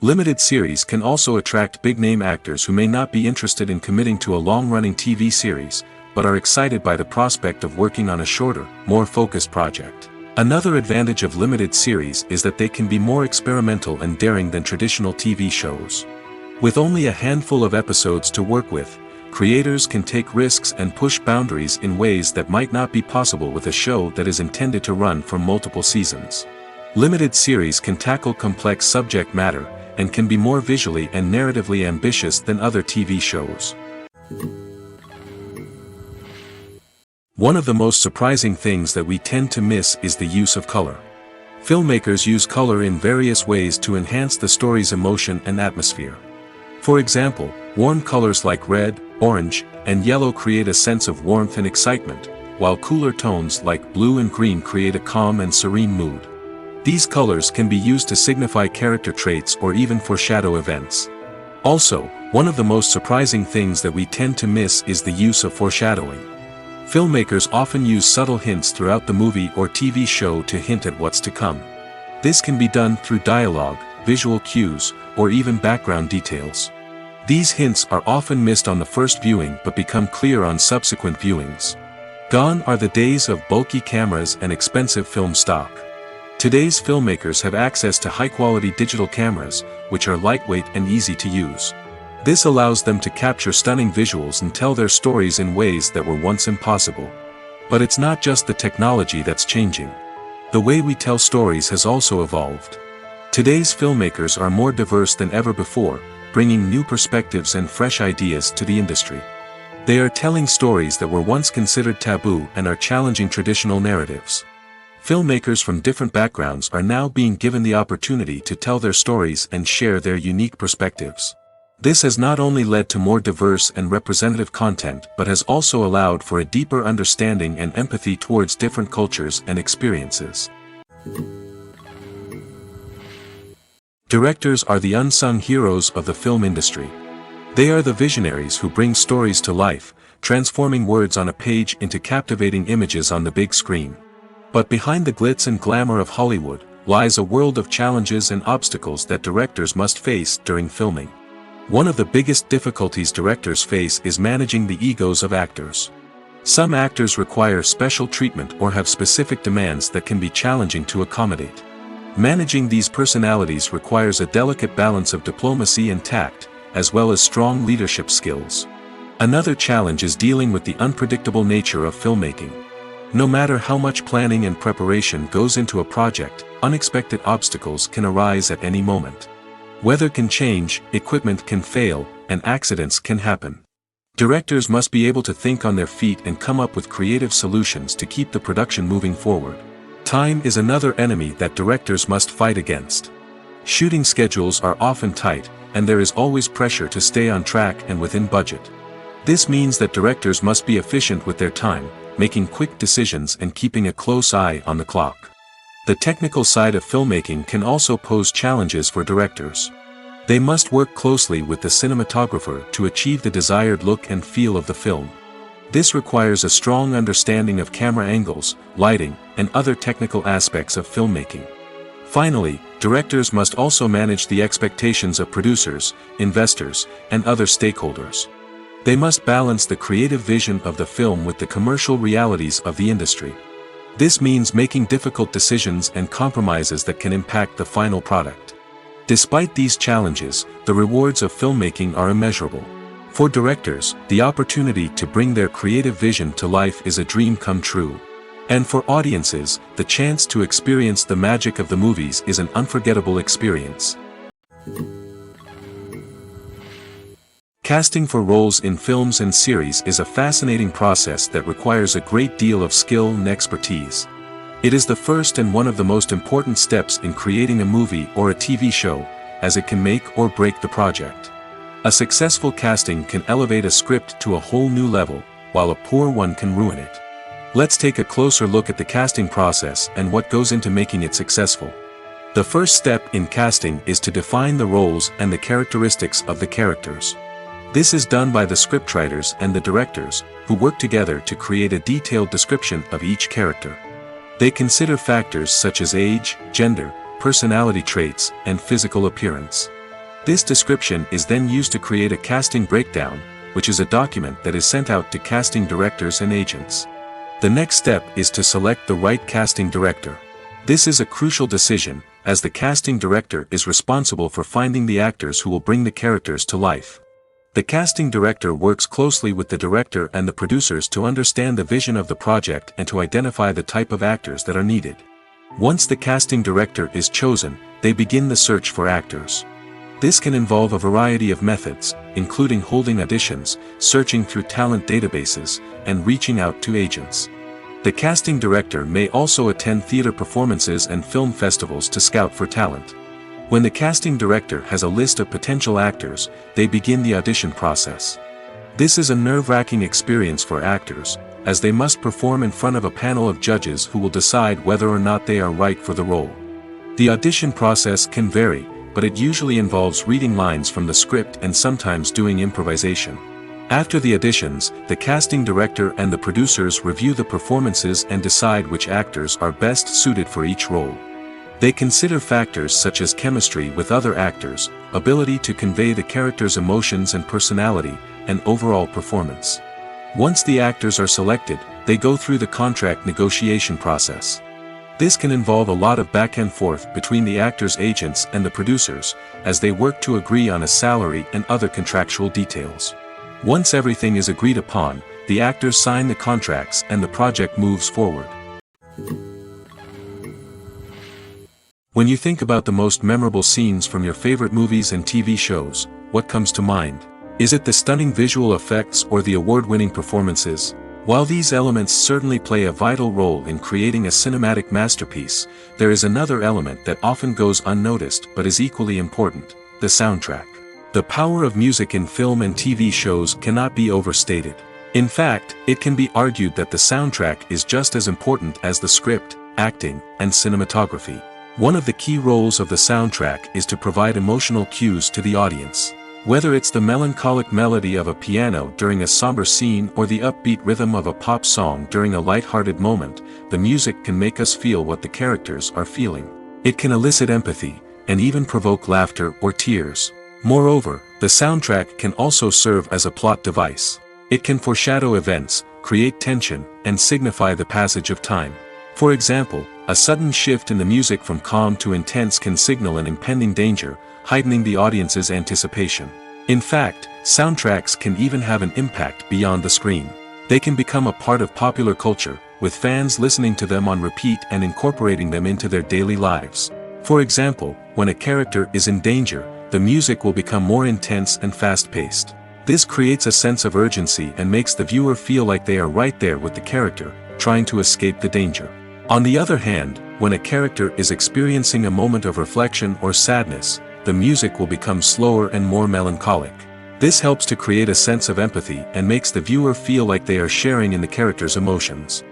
Limited series can also attract big-name actors who may not be interested in committing to a long-running TV series, but are excited by the prospect of working on a shorter, more focused project. Another advantage of limited series is that they can be more experimental and daring than traditional TV shows. With only a handful of episodes to work with, creators can take risks and push boundaries in ways that might not be possible with a show that is intended to run for multiple seasons. Limited series can tackle complex subject matter, and can be more visually and narratively ambitious than other TV shows. One of the most surprising things that we tend to miss is the use of color. Filmmakers use color in various ways to enhance the story's emotion and atmosphere. For example, warm colors like red, orange, and yellow create a sense of warmth and excitement, while cooler tones like blue and green create a calm and serene mood. These colors can be used to signify character traits or even foreshadow events. Also, one of the most surprising things that we tend to miss is the use of foreshadowing. Filmmakers often use subtle hints throughout the movie or TV show to hint at what's to come. This can be done through dialogue, visual cues, or even background details. These hints are often missed on the first viewing but become clear on subsequent viewings. Gone are the days of bulky cameras and expensive film stock. Today's filmmakers have access to high-quality digital cameras, which are lightweight and easy to use. This allows them to capture stunning visuals and tell their stories in ways that were once impossible. But it's not just the technology that's changing. The way we tell stories has also evolved. Today's filmmakers are more diverse than ever before, bringing new perspectives and fresh ideas to the industry. They are telling stories that were once considered taboo and are challenging traditional narratives. Filmmakers from different backgrounds are now being given the opportunity to tell their stories and share their unique perspectives. This has not only led to more diverse and representative content but has also allowed for a deeper understanding and empathy towards different cultures and experiences. Directors are the unsung heroes of the film industry. They are the visionaries who bring stories to life, transforming words on a page into captivating images on the big screen. But behind the glitz and glamour of Hollywood lies a world of challenges and obstacles that directors must face during filming. One of the biggest difficulties directors face is managing the egos of actors. Some actors require special treatment or have specific demands that can be challenging to accommodate. Managing these personalities requires a delicate balance of diplomacy and tact, as well as strong leadership skills. Another challenge is dealing with the unpredictable nature of filmmaking. No matter how much planning and preparation goes into a project, unexpected obstacles can arise at any moment. Weather can change, equipment can fail, and accidents can happen. Directors must be able to think on their feet and come up with creative solutions to keep the production moving forward. Time is another enemy that directors must fight against. Shooting schedules are often tight, and there is always pressure to stay on track and within budget. This means that directors must be efficient with their time, making quick decisions and keeping a close eye on the clock. The technical side of filmmaking can also pose challenges for directors. They must work closely with the cinematographer to achieve the desired look and feel of the film. This requires a strong understanding of camera angles, lighting, and other technical aspects of filmmaking. Finally, directors must also manage the expectations of producers, investors, and other stakeholders. They must balance the creative vision of the film with the commercial realities of the industry. This means making difficult decisions and compromises that can impact the final product. Despite these challenges, the rewards of filmmaking are immeasurable. For directors, the opportunity to bring their creative vision to life is a dream come true. And for audiences, the chance to experience the magic of the movies is an unforgettable experience. Casting for roles in films and series is a fascinating process that requires a great deal of skill and expertise. It is the first and one of the most important steps in creating a movie or a TV show, as it can make or break the project. A successful casting can elevate a script to a whole new level, while a poor one can ruin it. Let's take a closer look at the casting process and what goes into making it successful. The first step in casting is to define the roles and the characteristics of the characters. This is done by the scriptwriters and the directors, who work together to create a detailed description of each character. They consider factors such as age, gender, personality traits, and physical appearance. This description is then used to create a casting breakdown, which is a document that is sent out to casting directors and agents. The next step is to select the right casting director. This is a crucial decision, as the casting director is responsible for finding the actors who will bring the characters to life. The casting director works closely with the director and the producers to understand the vision of the project and to identify the type of actors that are needed. Once the casting director is chosen, they begin the search for actors. This can involve a variety of methods, including holding auditions, searching through talent databases, and reaching out to agents. The casting director may also attend theater performances and film festivals to scout for talent. When the casting director has a list of potential actors, they begin the audition process. This is a nerve-wracking experience for actors, as they must perform in front of a panel of judges who will decide whether or not they are right for the role. The audition process can vary, but it usually involves reading lines from the script and sometimes doing improvisation. After the auditions, the casting director and the producers review the performances and decide which actors are best suited for each role. They consider factors such as chemistry with other actors, ability to convey the character's emotions and personality, and overall performance. Once the actors are selected, they go through the contract negotiation process. This can involve a lot of back and forth between the actors' agents and the producers, as they work to agree on a salary and other contractual details. Once everything is agreed upon, the actors sign the contracts and the project moves forward. When you think about the most memorable scenes from your favorite movies and TV shows, what comes to mind? Is it the stunning visual effects or the award-winning performances? While these elements certainly play a vital role in creating a cinematic masterpiece, there is another element that often goes unnoticed but is equally important: the soundtrack. The power of music in film and TV shows cannot be overstated. In fact, it can be argued that the soundtrack is just as important as the script, acting, and cinematography. One of the key roles of the soundtrack is to provide emotional cues to the audience. Whether it's the melancholic melody of a piano during a somber scene or the upbeat rhythm of a pop song during a light-hearted moment, the music can make us feel what the characters are feeling. It can elicit empathy, and even provoke laughter or tears. Moreover, the soundtrack can also serve as a plot device. It can foreshadow events, create tension, and signify the passage of time. For example, a sudden shift in the music from calm to intense can signal an impending danger, heightening the audience's anticipation. In fact, soundtracks can even have an impact beyond the screen. They can become a part of popular culture, with fans listening to them on repeat and incorporating them into their daily lives. For example, when a character is in danger, the music will become more intense and fast-paced. This creates a sense of urgency and makes the viewer feel like they are right there with the character, trying to escape the danger. On the other hand, when a character is experiencing a moment of reflection or sadness, the music will become slower and more melancholic. This helps to create a sense of empathy and makes the viewer feel like they are sharing in the character's emotions.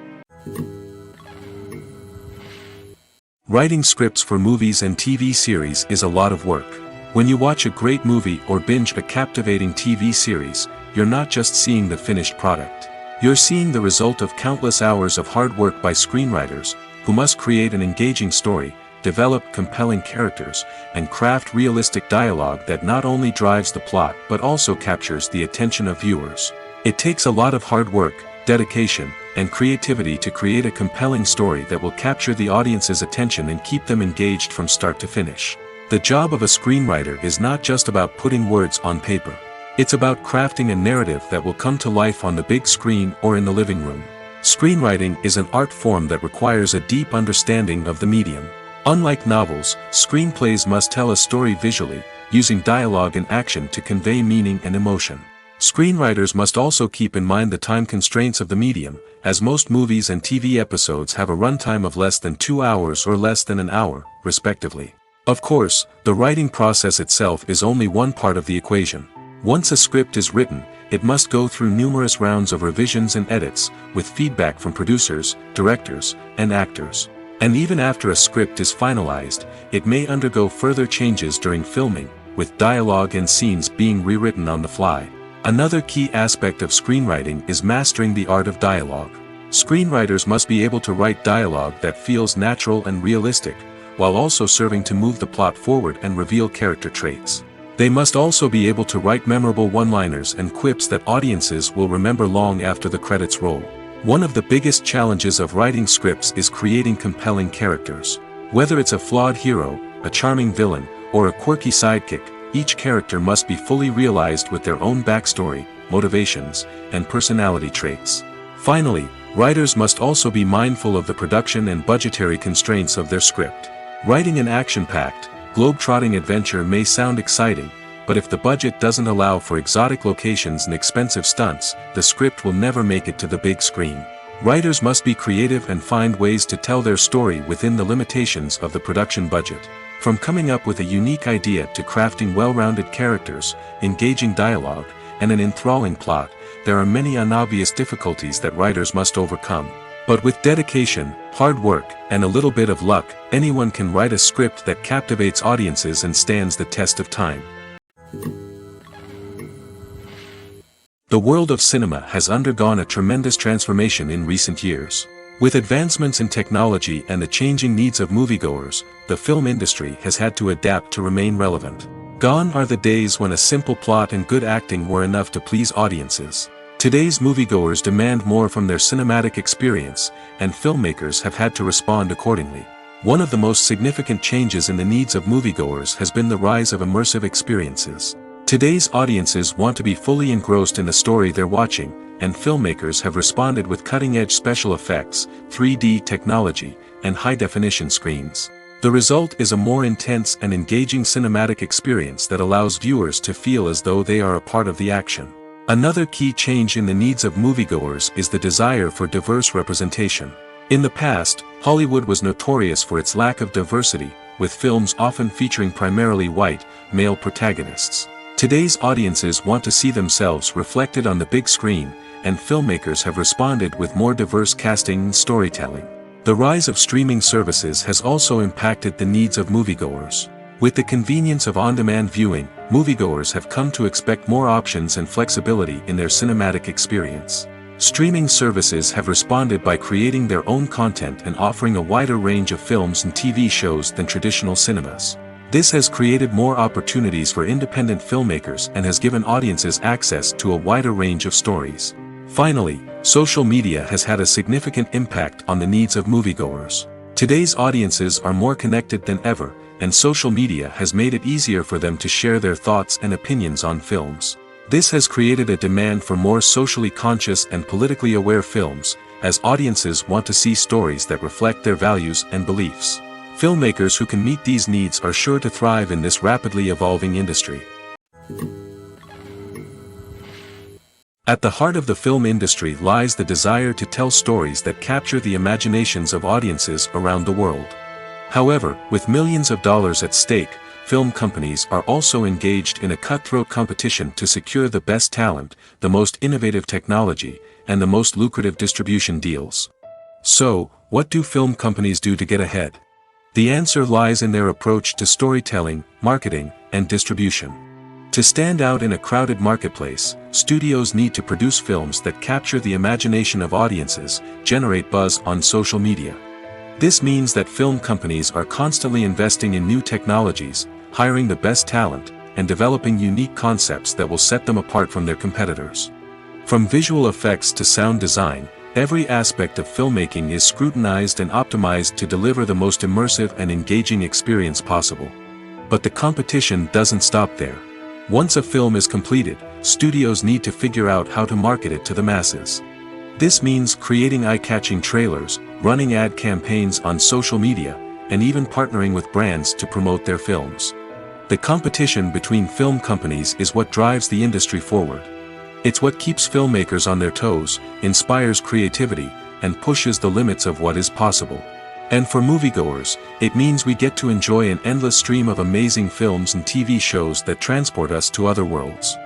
Writing scripts for movies and TV series is a lot of work. When you watch a great movie or binge a captivating TV series, you're not just seeing the finished product. You're seeing the result of countless hours of hard work by screenwriters, who must create an engaging story, develop compelling characters, and craft realistic dialogue that not only drives the plot but also captures the attention of viewers. It takes a lot of hard work, dedication, and creativity to create a compelling story that will capture the audience's attention and keep them engaged from start to finish. The job of a screenwriter is not just about putting words on paper. It's about crafting a narrative that will come to life on the big screen or in the living room. Screenwriting is an art form that requires a deep understanding of the medium. Unlike novels, screenplays must tell a story visually, using dialogue and action to convey meaning and emotion. Screenwriters must also keep in mind the time constraints of the medium, as most movies and TV episodes have a runtime of less than 2 hours or less than an hour, respectively. Of course, the writing process itself is only one part of the equation. Once a script is written, it must go through numerous rounds of revisions and edits, with feedback from producers, directors, and actors. And even after a script is finalized, it may undergo further changes during filming, with dialogue and scenes being rewritten on the fly. Another key aspect of screenwriting is mastering the art of dialogue. Screenwriters must be able to write dialogue that feels natural and realistic, while also serving to move the plot forward and reveal character traits. They must also be able to write memorable one-liners and quips that audiences will remember long after the credits roll. One of the biggest challenges of writing scripts is creating compelling characters. Whether it's a flawed hero, a charming villain, or a quirky sidekick, each character must be fully realized with their own backstory, motivations, and personality traits. Finally, writers must also be mindful of the production and budgetary constraints of their script. Writing an action-packed, globe-trotting adventure may sound exciting, but if the budget doesn't allow for exotic locations and expensive stunts, the script will never make it to the big screen. Writers must be creative and find ways to tell their story within the limitations of the production budget. From coming up with a unique idea to crafting well-rounded characters, engaging dialogue, and an enthralling plot, there are many unobvious difficulties that writers must overcome. But with dedication, hard work, and a little bit of luck, anyone can write a script that captivates audiences and stands the test of time. The world of cinema has undergone a tremendous transformation in recent years. With advancements in technology and the changing needs of moviegoers, the film industry has had to adapt to remain relevant. Gone are the days when a simple plot and good acting were enough to please audiences. Today's moviegoers demand more from their cinematic experience, and filmmakers have had to respond accordingly. One of the most significant changes in the needs of moviegoers has been the rise of immersive experiences. Today's audiences want to be fully engrossed in the story they're watching, and filmmakers have responded with cutting-edge special effects, 3D technology, and high-definition screens. The result is a more intense and engaging cinematic experience that allows viewers to feel as though they are a part of the action. Another key change in the needs of moviegoers is the desire for diverse representation. In the past, Hollywood was notorious for its lack of diversity, with films often featuring primarily white, male protagonists. Today's audiences want to see themselves reflected on the big screen, and filmmakers have responded with more diverse casting and storytelling. The rise of streaming services has also impacted the needs of moviegoers. With the convenience of on-demand viewing, moviegoers have come to expect more options and flexibility in their cinematic experience. Streaming services have responded by creating their own content and offering a wider range of films and TV shows than traditional cinemas. This has created more opportunities for independent filmmakers and has given audiences access to a wider range of stories. Finally, social media has had a significant impact on the needs of moviegoers. Today's audiences are more connected than ever, and social media has made it easier for them to share their thoughts and opinions on films. This has created a demand for more socially conscious and politically aware films, as audiences want to see stories that reflect their values and beliefs. Filmmakers who can meet these needs are sure to thrive in this rapidly evolving industry. At the heart of the film industry lies the desire to tell stories that capture the imaginations of audiences around the world. However, with millions of dollars at stake, film companies are also engaged in a cutthroat competition to secure the best talent, the most innovative technology, and the most lucrative distribution deals. So, what do film companies do to get ahead? The answer lies in their approach to storytelling, marketing, and distribution. To stand out in a crowded marketplace, studios need to produce films that capture the imagination of audiences, generate buzz on social media. This means that film companies are constantly investing in new technologies, hiring the best talent, and developing unique concepts that will set them apart from their competitors. From visual effects to sound design, every aspect of filmmaking is scrutinized and optimized to deliver the most immersive and engaging experience possible. But the competition doesn't stop there. Once a film is completed, studios need to figure out how to market it to the masses. This means creating eye-catching trailers, running ad campaigns on social media, and even partnering with brands to promote their films. The competition between film companies is what drives the industry forward. It's what keeps filmmakers on their toes, inspires creativity, and pushes the limits of what is possible. And for moviegoers, it means we get to enjoy an endless stream of amazing films and TV shows that transport us to other worlds.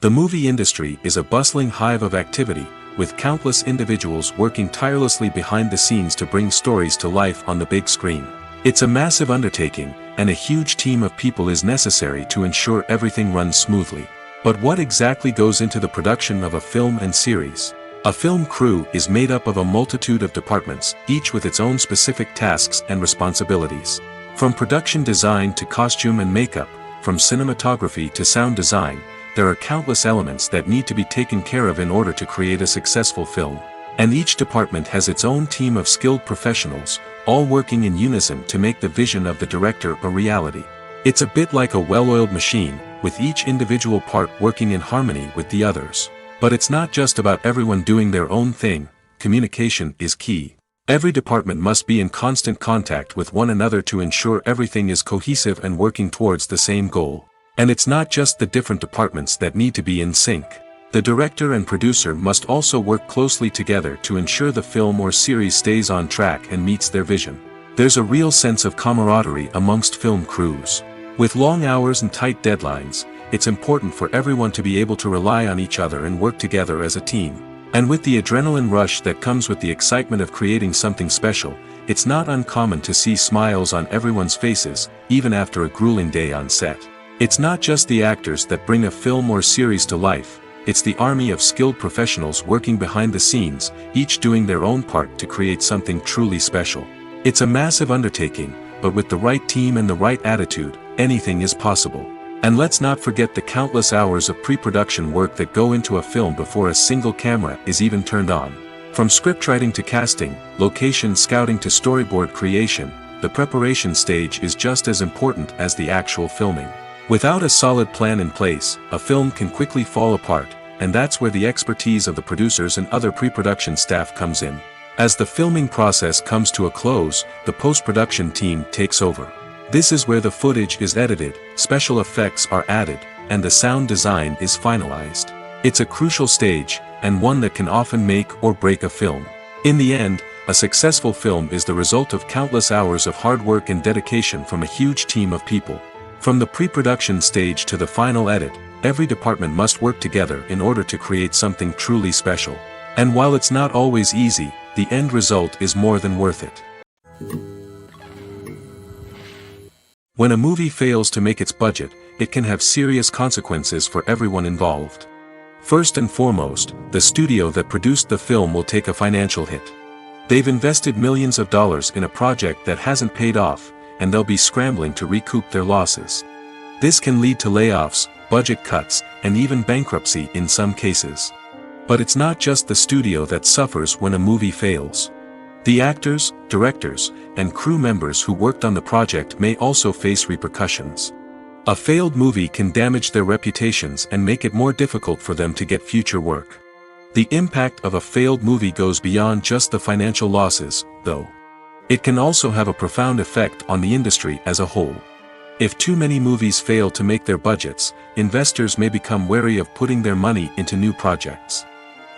The movie industry is a bustling hive of activity, with countless individuals working tirelessly behind the scenes to bring stories to life on the big screen. It's a massive undertaking, and a huge team of people is necessary to ensure everything runs smoothly. But what exactly goes into the production of a film and series? A film crew is made up of a multitude of departments, each with its own specific tasks and responsibilities. From production design to costume and makeup, from cinematography to sound design, there are countless elements that need to be taken care of in order to create a successful film. And each department has its own team of skilled professionals, all working in unison to make the vision of the director a reality. It's a bit like a well-oiled machine, with each individual part working in harmony with the others. But it's not just about everyone doing their own thing. Communication is key. Every department must be in constant contact with one another to ensure everything is cohesive and working towards the same goal. And it's not just the different departments that need to be in sync. The director and producer must also work closely together to ensure the film or series stays on track and meets their vision. There's a real sense of camaraderie amongst film crews. With long hours and tight deadlines, it's important for everyone to be able to rely on each other and work together as a team. And with the adrenaline rush that comes with the excitement of creating something special, it's not uncommon to see smiles on everyone's faces, even after a grueling day on set. It's not just the actors that bring a film or series to life, it's the army of skilled professionals working behind the scenes, each doing their own part to create something truly special. It's a massive undertaking, but with the right team and the right attitude, anything is possible. And let's not forget the countless hours of pre-production work that go into a film before a single camera is even turned on. From scriptwriting to casting, location scouting to storyboard creation, the preparation stage is just as important as the actual filming. Without a solid plan in place, a film can quickly fall apart, and that's where the expertise of the producers and other pre-production staff comes in. As the filming process comes to a close, the post-production team takes over. This is where the footage is edited, special effects are added, and the sound design is finalized. It's a crucial stage, and one that can often make or break a film. In the end, a successful film is the result of countless hours of hard work and dedication from a huge team of people. From the pre-production stage to the final edit, every department must work together in order to create something truly special. And while it's not always easy, the end result is more than worth it. When a movie fails to make its budget, it can have serious consequences for everyone involved. First and foremost, the studio that produced the film will take a financial hit. They've invested millions of dollars in a project that hasn't paid off, and they'll be scrambling to recoup their losses. This can lead to layoffs, budget cuts, and even bankruptcy in some cases. But it's not just the studio that suffers when a movie fails. The actors, directors, and crew members who worked on the project may also face repercussions. A failed movie can damage their reputations and make it more difficult for them to get future work. The impact of a failed movie goes beyond just the financial losses, though. It can also have a profound effect on the industry as a whole. If too many movies fail to make their budgets, investors may become wary of putting their money into new projects.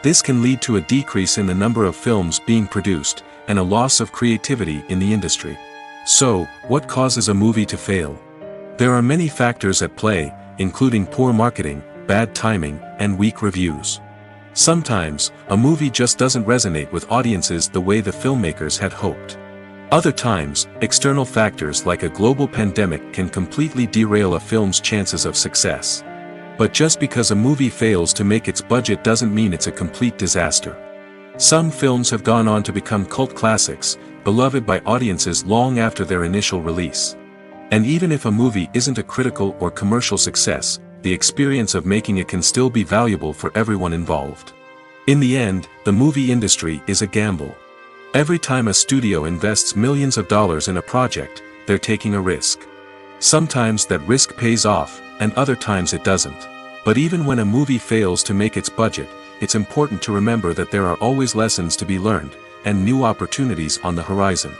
This can lead to a decrease in the number of films being produced, and a loss of creativity in the industry. So, what causes a movie to fail? There are many factors at play, including poor marketing, bad timing, and weak reviews. Sometimes, a movie just doesn't resonate with audiences the way the filmmakers had hoped. Other times, external factors like a global pandemic can completely derail a film's chances of success. But just because a movie fails to make its budget doesn't mean it's a complete disaster. Some films have gone on to become cult classics, beloved by audiences long after their initial release. And even if a movie isn't a critical or commercial success, the experience of making it can still be valuable for everyone involved. In the end, the movie industry is a gamble. Every time a studio invests millions of dollars in a project, they're taking a risk. Sometimes that risk pays off, and other times it doesn't. But even when a movie fails to make its budget, it's important to remember that there are always lessons to be learned, and new opportunities on the horizon.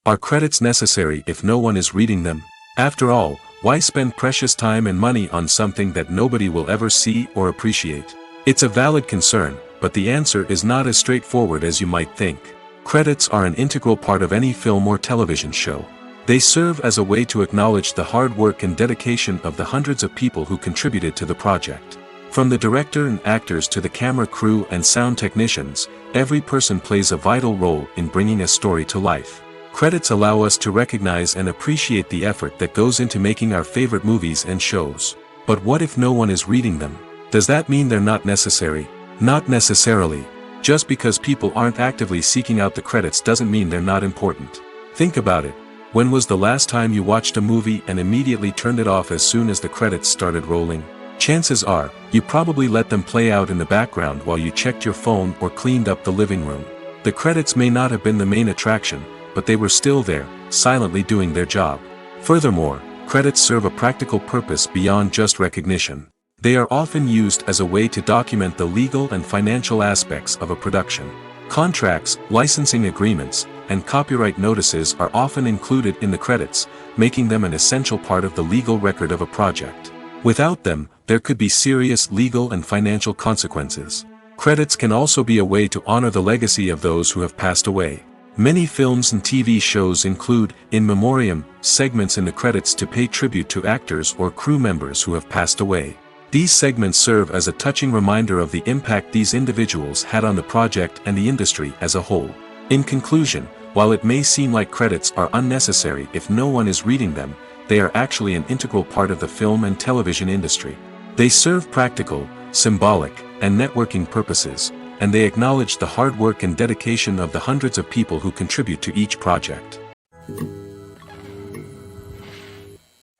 Are credits necessary if no one is reading them? After all, why spend precious time and money on something that nobody will ever see or appreciate? It's a valid concern, but the answer is not as straightforward as you might think. Credits are an integral part of any film or television show. They serve as a way to acknowledge the hard work and dedication of the hundreds of people who contributed to the project. From the director and actors to the camera crew and sound technicians, every person plays a vital role in bringing a story to life. Credits allow us to recognize and appreciate the effort that goes into making our favorite movies and shows. But what if no one is reading them? Does that mean they're not necessary? Not necessarily. Just because people aren't actively seeking out the credits doesn't mean they're not important. Think about it. When was the last time you watched a movie and immediately turned it off as soon as the credits started rolling? Chances are, you probably let them play out in the background while you checked your phone or cleaned up the living room. The credits may not have been the main attraction, but they were still there, silently doing their job. Furthermore, credits serve a practical purpose beyond just recognition. They are often used as a way to document the legal and financial aspects of a production. Contracts, licensing agreements, and copyright notices are often included in the credits, making them an essential part of the legal record of a project. Without them, there could be serious legal and financial consequences. Credits can also be a way to honor the legacy of those who have passed away. Many films and TV shows include, in memoriam, segments in the credits to pay tribute to actors or crew members who have passed away. These segments serve as a touching reminder of the impact these individuals had on the project and the industry as a whole. In conclusion, while it may seem like credits are unnecessary if no one is reading them, they are actually an integral part of the film and television industry. They serve practical, symbolic, and networking purposes, and they acknowledge the hard work and dedication of the hundreds of people who contribute to each project.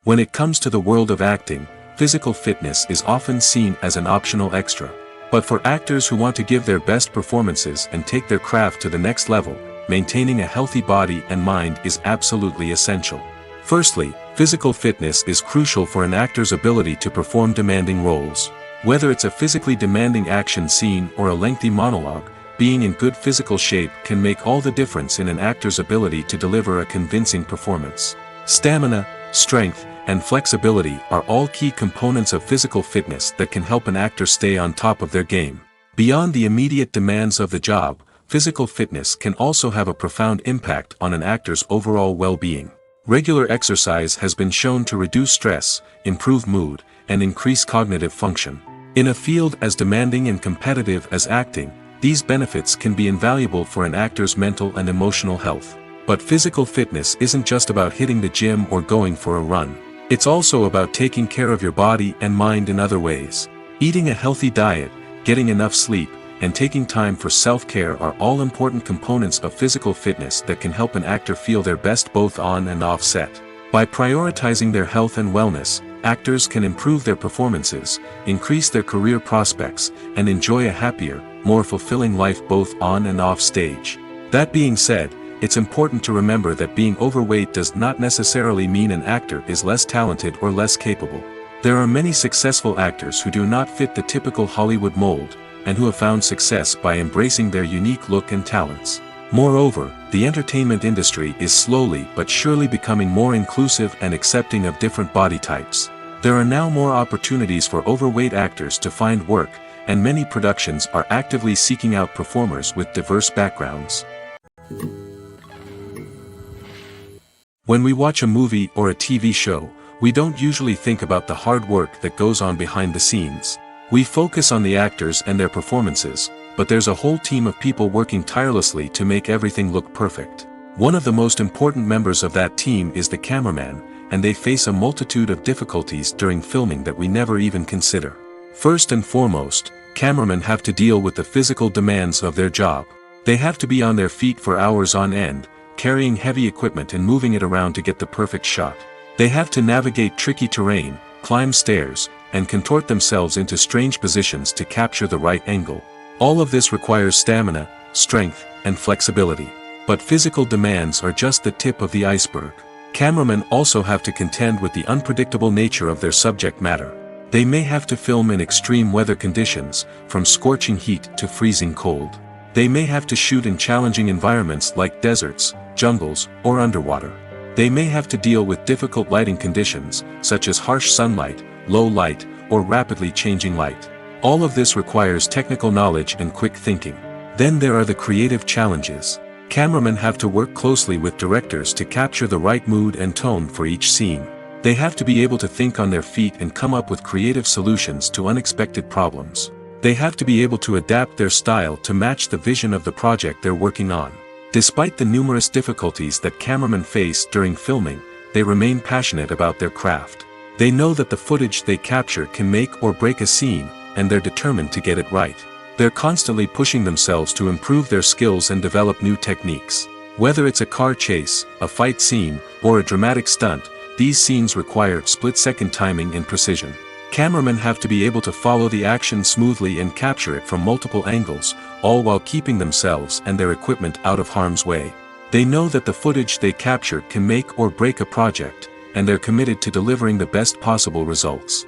When it comes to the world of acting, physical fitness is often seen as an optional extra. But for actors who want to give their best performances and take their craft to the next level, maintaining a healthy body and mind is absolutely essential. Firstly, physical fitness is crucial for an actor's ability to perform demanding roles. Whether it's a physically demanding action scene or a lengthy monologue, being in good physical shape can make all the difference in an actor's ability to deliver a convincing performance. Stamina, strength, and flexibility are all key components of physical fitness that can help an actor stay on top of their game. Beyond the immediate demands of the job, physical fitness can also have a profound impact on an actor's overall well-being. Regular exercise has been shown to reduce stress, improve mood, and increase cognitive function. In a field as demanding and competitive as acting, these benefits can be invaluable for an actor's mental and emotional health. But physical fitness isn't just about hitting the gym or going for a run. It's also about taking care of your body and mind in other ways. Eating a healthy diet, getting enough sleep, and taking time for self-care are all important components of physical fitness that can help an actor feel their best both on and off set. By prioritizing their health and wellness, actors can improve their performances, increase their career prospects, and enjoy a happier, more fulfilling life both on and off stage. That being said, it's important to remember that being overweight does not necessarily mean an actor is less talented or less capable. There are many successful actors who do not fit the typical Hollywood mold, and who have found success by embracing their unique look and talents. Moreover, the entertainment industry is slowly but surely becoming more inclusive and accepting of different body types. There are now more opportunities for overweight actors to find work, and many productions are actively seeking out performers with diverse backgrounds. When we watch a movie or a TV show, we don't usually think about the hard work that goes on behind the scenes. We focus on the actors and their performances, but there's a whole team of people working tirelessly to make everything look perfect. One of the most important members of that team is the cameraman, and they face a multitude of difficulties during filming that we never even consider. First and foremost, cameramen have to deal with the physical demands of their job. They have to be on their feet for hours on end, carrying heavy equipment and moving it around to get the perfect shot. They have to navigate tricky terrain, climb stairs, and contort themselves into strange positions to capture the right angle. All of this requires stamina, strength, and flexibility. But physical demands are just the tip of the iceberg. Cameramen also have to contend with the unpredictable nature of their subject matter. They may have to film in extreme weather conditions, from scorching heat to freezing cold. They may have to shoot in challenging environments like deserts, jungles, or underwater. They may have to deal with difficult lighting conditions, such as harsh sunlight, low light, or rapidly changing light. All of this requires technical knowledge and quick thinking. Then there are the creative challenges. Cameramen have to work closely with directors to capture the right mood and tone for each scene. They have to be able to think on their feet and come up with creative solutions to unexpected problems. They have to be able to adapt their style to match the vision of the project they're working on. Despite the numerous difficulties that cameramen face during filming, they remain passionate about their craft. They know that the footage they capture can make or break a scene, and they're determined to get it right. They're constantly pushing themselves to improve their skills and develop new techniques. Whether it's a car chase, a fight scene, or a dramatic stunt, these scenes require split-second timing and precision. Cameramen have to be able to follow the action smoothly and capture it from multiple angles, all while keeping themselves and their equipment out of harm's way. They know that the footage they capture can make or break a project, and they're committed to delivering the best possible results.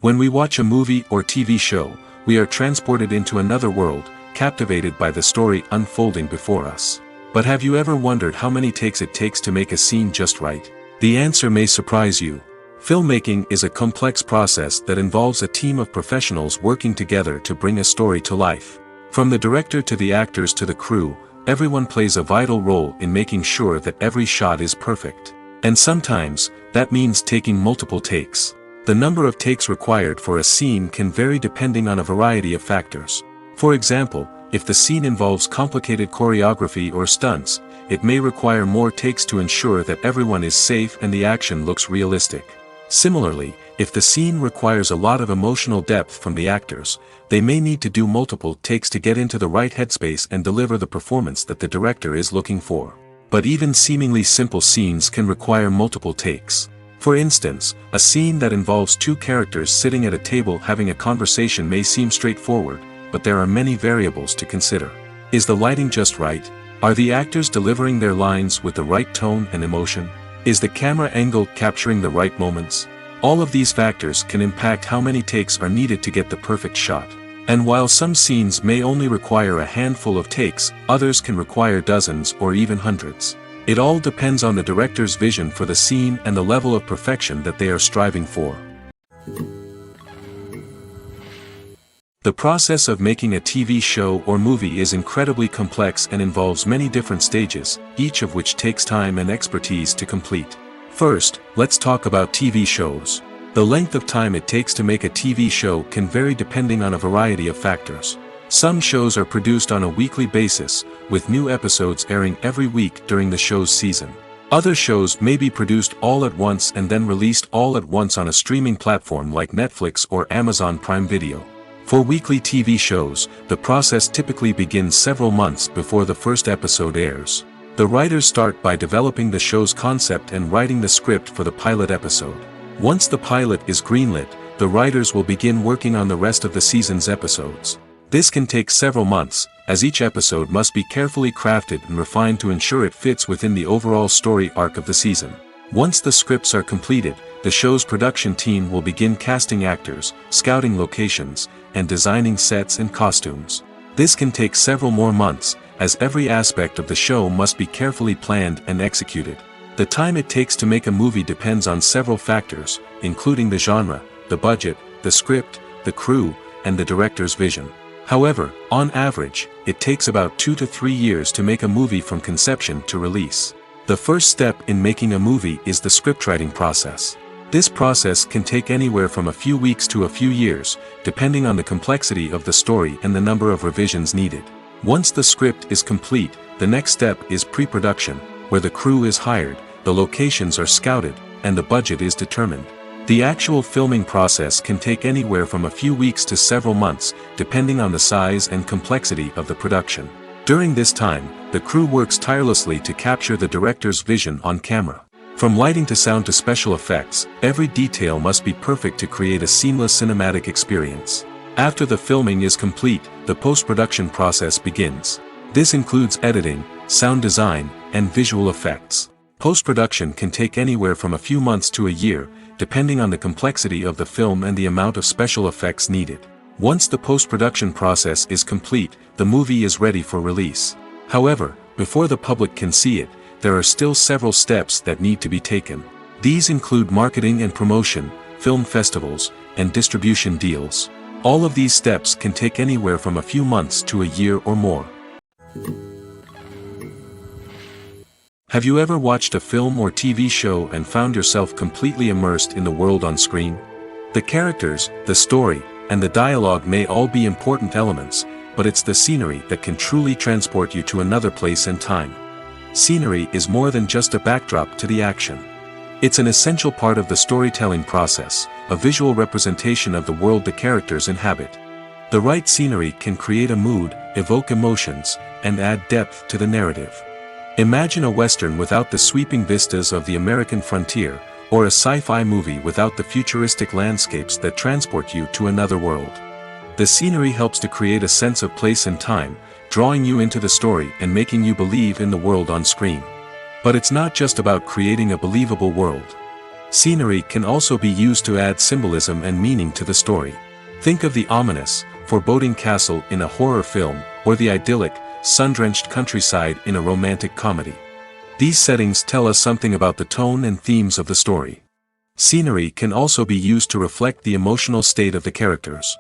When we watch a movie or TV show, we are transported into another world, captivated by the story unfolding before us. But have you ever wondered how many takes it takes to make a scene just right? The answer may surprise you. Filmmaking is a complex process that involves a team of professionals working together to bring a story to life. From the director to the actors to the crew, everyone plays a vital role in making sure that every shot is perfect. And sometimes, that means taking multiple takes. The number of takes required for a scene can vary depending on a variety of factors. For example, if the scene involves complicated choreography or stunts, it may require more takes to ensure that everyone is safe and the action looks realistic. Similarly, If the scene requires a lot of emotional depth from the actors, they may need to do multiple takes to get into the right headspace and deliver the performance that the director is looking for. But even seemingly simple scenes can require multiple takes. For instance, a scene that involves two characters sitting at a table having a conversation may seem straightforward, but there are many variables to consider. Is the lighting just right? Are the actors delivering their lines with the right tone and emotion? Is the camera angle capturing the right moments? All of these factors can impact how many takes are needed to get the perfect shot. And while some scenes may only require a handful of takes, others can require dozens or even hundreds. It all depends on the director's vision for the scene and the level of perfection that they are striving for. The process of making a TV show or movie is incredibly complex and involves many different stages, each of which takes time and expertise to complete. First, let's talk about TV shows. The length of time it takes to make a TV show can vary depending on a variety of factors. Some shows are produced on a weekly basis, with new episodes airing every week during the show's season. Other shows may be produced all at once and then released all at once on a streaming platform like Netflix or Amazon Prime Video. For weekly TV shows, the process typically begins several months before the first episode airs. The writers start by developing the show's concept and writing the script for the pilot episode. Once the pilot is greenlit, the writers will begin working on the rest of the season's episodes. This can take several months, as each episode must be carefully crafted and refined to ensure it fits within the overall story arc of the season. Once the scripts are completed, the show's production team will begin casting actors, scouting locations, and designing sets and costumes. This can take several more months, as every aspect of the show must be carefully planned and executed. The time it takes to make a movie depends on several factors, including the genre, the budget, the script, the crew, and the director's vision. However, on average, it takes about 2 to 3 years to make a movie from conception to release. The first step in making a movie is the scriptwriting process. This process can take anywhere from a few weeks to a few years, depending on the complexity of the story and the number of revisions needed. Once the script is complete, the next step is pre-production, where the crew is hired, the locations are scouted, and the budget is determined. The actual filming process can take anywhere from a few weeks to several months, depending on the size and complexity of the production. During this time, the crew works tirelessly to capture the director's vision on camera. From lighting to sound to special effects, every detail must be perfect to create a seamless cinematic experience. After the filming is complete, the post-production process begins. This includes editing, sound design, and visual effects. Post-production can take anywhere from a few months to a year, depending on the complexity of the film and the amount of special effects needed. Once the post-production process is complete, the movie is ready for release. However, before the public can see it, there are still several steps that need to be taken. These include marketing and promotion, film festivals, and distribution deals. All of these steps can take anywhere from a few months to a year or more. Have you ever watched a film or TV show and found yourself completely immersed in the world on screen? The characters, the story, and the dialogue may all be important elements, but it's the scenery that can truly transport you to another place and time. Scenery is more than just a backdrop to the action. It's an essential part of the storytelling process, a visual representation of the world the characters inhabit. The right scenery can create a mood, evoke emotions, and add depth to the narrative. Imagine a Western without the sweeping vistas of the American frontier, or a sci-fi movie without the futuristic landscapes that transport you to another world. The scenery helps to create a sense of place and time, drawing you into the story and making you believe in the world on screen. But it's not just about creating a believable world. Scenery can also be used to add symbolism and meaning to the story. Think of the ominous, foreboding castle in a horror film, or the idyllic, sun-drenched countryside in a romantic comedy. These settings tell us something about the tone and themes of the story. Scenery can also be used to reflect the emotional state of the characters.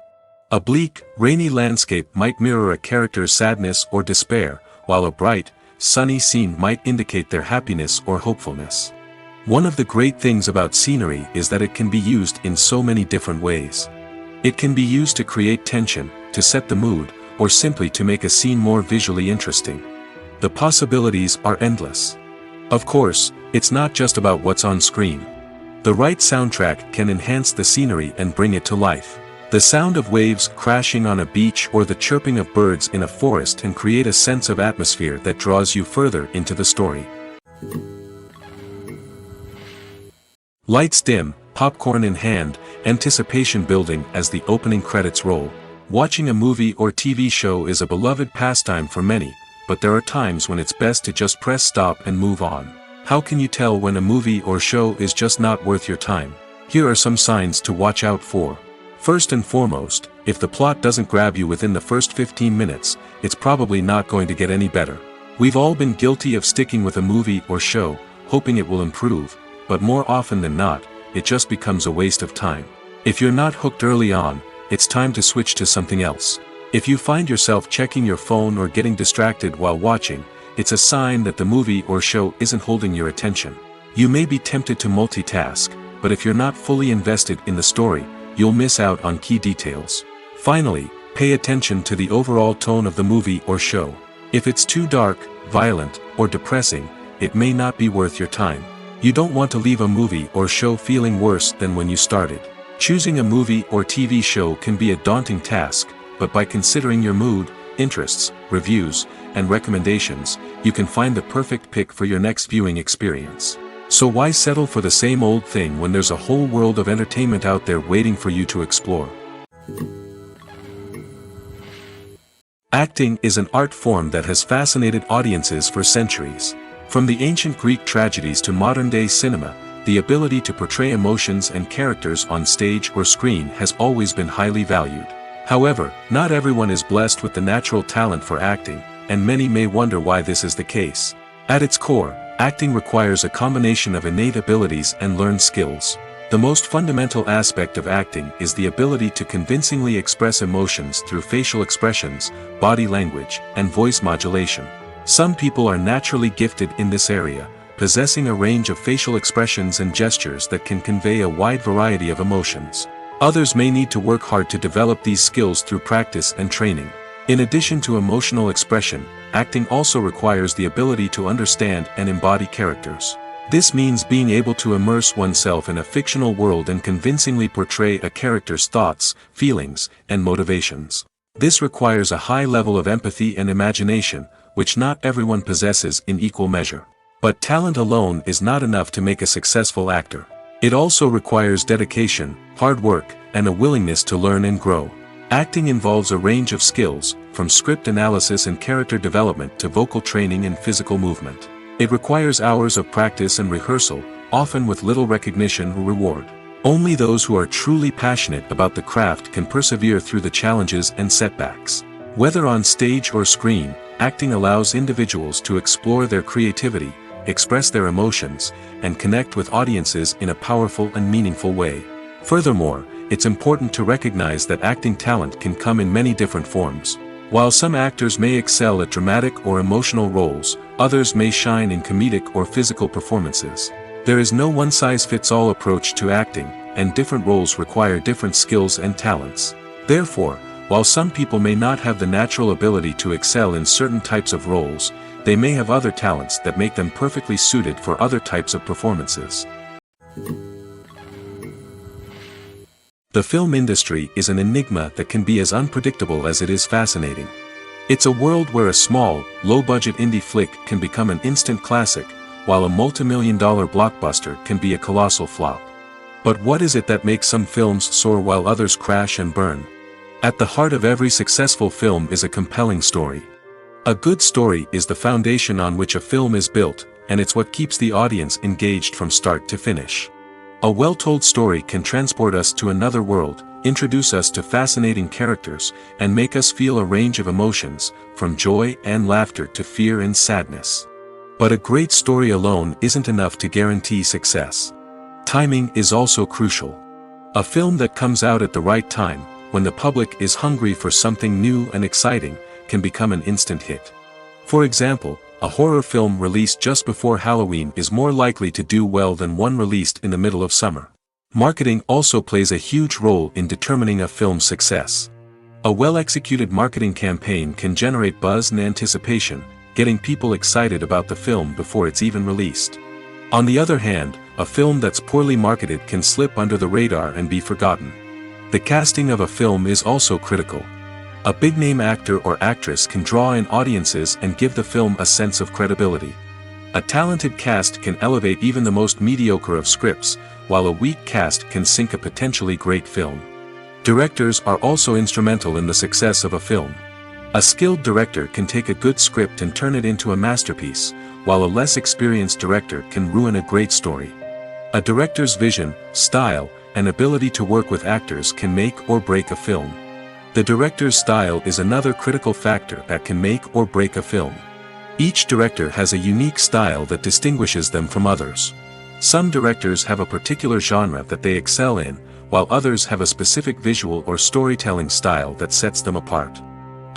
A bleak, rainy landscape might mirror a character's sadness or despair, while a bright, sunny scene might indicate their happiness or hopefulness. One of the great things about scenery is that it can be used in so many different ways. It can be used to create tension, to set the mood, or simply to make a scene more visually interesting. The possibilities are endless. Of course, it's not just about what's on screen. The right soundtrack can enhance the scenery and bring it to life. The sound of waves crashing on a beach or the chirping of birds in a forest can create a sense of atmosphere that draws you further into the story. Lights dim, popcorn in hand, anticipation building as the opening credits roll. Watching a movie or TV show is a beloved pastime for many, but there are times when it's best to just press stop and move on. How can you tell when a movie or show is just not worth your time? Here are some signs to watch out for. First and foremost, if the plot doesn't grab you within the first 15 minutes, it's probably not going to get any better. We've all been guilty of sticking with a movie or show, hoping it will improve, but more often than not, it just becomes a waste of time. If you're not hooked early on, it's time to switch to something else. If you find yourself checking your phone or getting distracted while watching, it's a sign that the movie or show isn't holding your attention. You may be tempted to multitask, but if you're not fully invested in the story, you'll miss out on key details. Finally, pay attention to the overall tone of the movie or show. If it's too dark, violent, or depressing, it may not be worth your time. You don't want to leave a movie or show feeling worse than when you started. Choosing a movie or TV show can be a daunting task, but by considering your mood, interests, reviews, and recommendations, you can find the perfect pick for your next viewing experience. So why settle for the same old thing when there's a whole world of entertainment out there waiting for you to explore? Acting is an art form that has fascinated audiences for centuries. From the ancient Greek tragedies to modern-day cinema, the ability to portray emotions and characters on stage or screen has always been highly valued. However, not everyone is blessed with the natural talent for acting, and many may wonder why this is the case. At its core, acting requires a combination of innate abilities and learned skills. The most fundamental aspect of acting is the ability to convincingly express emotions through facial expressions, body language, and voice modulation. Some people are naturally gifted in this area, possessing a range of facial expressions and gestures that can convey a wide variety of emotions. Others may need to work hard to develop these skills through practice and training. In addition to emotional expression, acting also requires the ability to understand and embody characters. This means being able to immerse oneself in a fictional world and convincingly portray a character's thoughts, feelings, and motivations. This requires a high level of empathy and imagination, which not everyone possesses in equal measure. But talent alone is not enough to make a successful actor. It also requires dedication, hard work, and a willingness to learn and grow. Acting involves a range of skills, from script analysis and character development to vocal training and physical movement. It requires hours of practice and rehearsal, often with little recognition or reward. Only those who are truly passionate about the craft can persevere through the challenges and setbacks. Whether on stage or screen, acting allows individuals to explore their creativity, express their emotions, and connect with audiences in a powerful and meaningful way. Furthermore, it's important to recognize that acting talent can come in many different forms. While some actors may excel at dramatic or emotional roles, others may shine in comedic or physical performances. There is no one-size-fits-all approach to acting, and different roles require different skills and talents. Therefore, while some people may not have the natural ability to excel in certain types of roles, they may have other talents that make them perfectly suited for other types of performances. The film industry is an enigma that can be as unpredictable as it is fascinating. It's a world where a small, low-budget indie flick can become an instant classic, while a multi-million-dollar blockbuster can be a colossal flop. But what is it that makes some films soar while others crash and burn? At the heart of every successful film is a compelling story. A good story is the foundation on which a film is built, and it's what keeps the audience engaged from start to finish. A well-told story can transport us to another world, introduce us to fascinating characters, and make us feel a range of emotions, from joy and laughter to fear and sadness. But a great story alone isn't enough to guarantee success. Timing is also crucial. A film that comes out at the right time, when the public is hungry for something new and exciting, can become an instant hit. For example, a horror film released just before Halloween is more likely to do well than one released in the middle of summer. Marketing also plays a huge role in determining a film's success. A well-executed marketing campaign can generate buzz and anticipation, getting people excited about the film before it's even released. On the other hand, a film that's poorly marketed can slip under the radar and be forgotten. The casting of a film is also critical. A big-name actor or actress can draw in audiences and give the film a sense of credibility. A talented cast can elevate even the most mediocre of scripts, while a weak cast can sink a potentially great film. Directors are also instrumental in the success of a film. A skilled director can take a good script and turn it into a masterpiece, while a less experienced director can ruin a great story. A director's vision, style, and ability to work with actors can make or break a film. The director's style is another critical factor that can make or break a film. Each director has a unique style that distinguishes them from others. Some directors have a particular genre that they excel in, while others have a specific visual or storytelling style that sets them apart.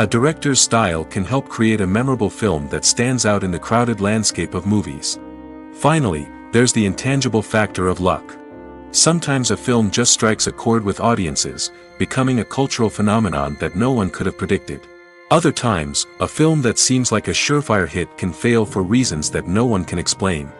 A director's style can help create a memorable film that stands out in the crowded landscape of movies. Finally, there's the intangible factor of luck. Sometimes a film just strikes a chord with audiences, becoming a cultural phenomenon that no one could have predicted. Other times, a film that seems like a surefire hit can fail for reasons that no one can explain.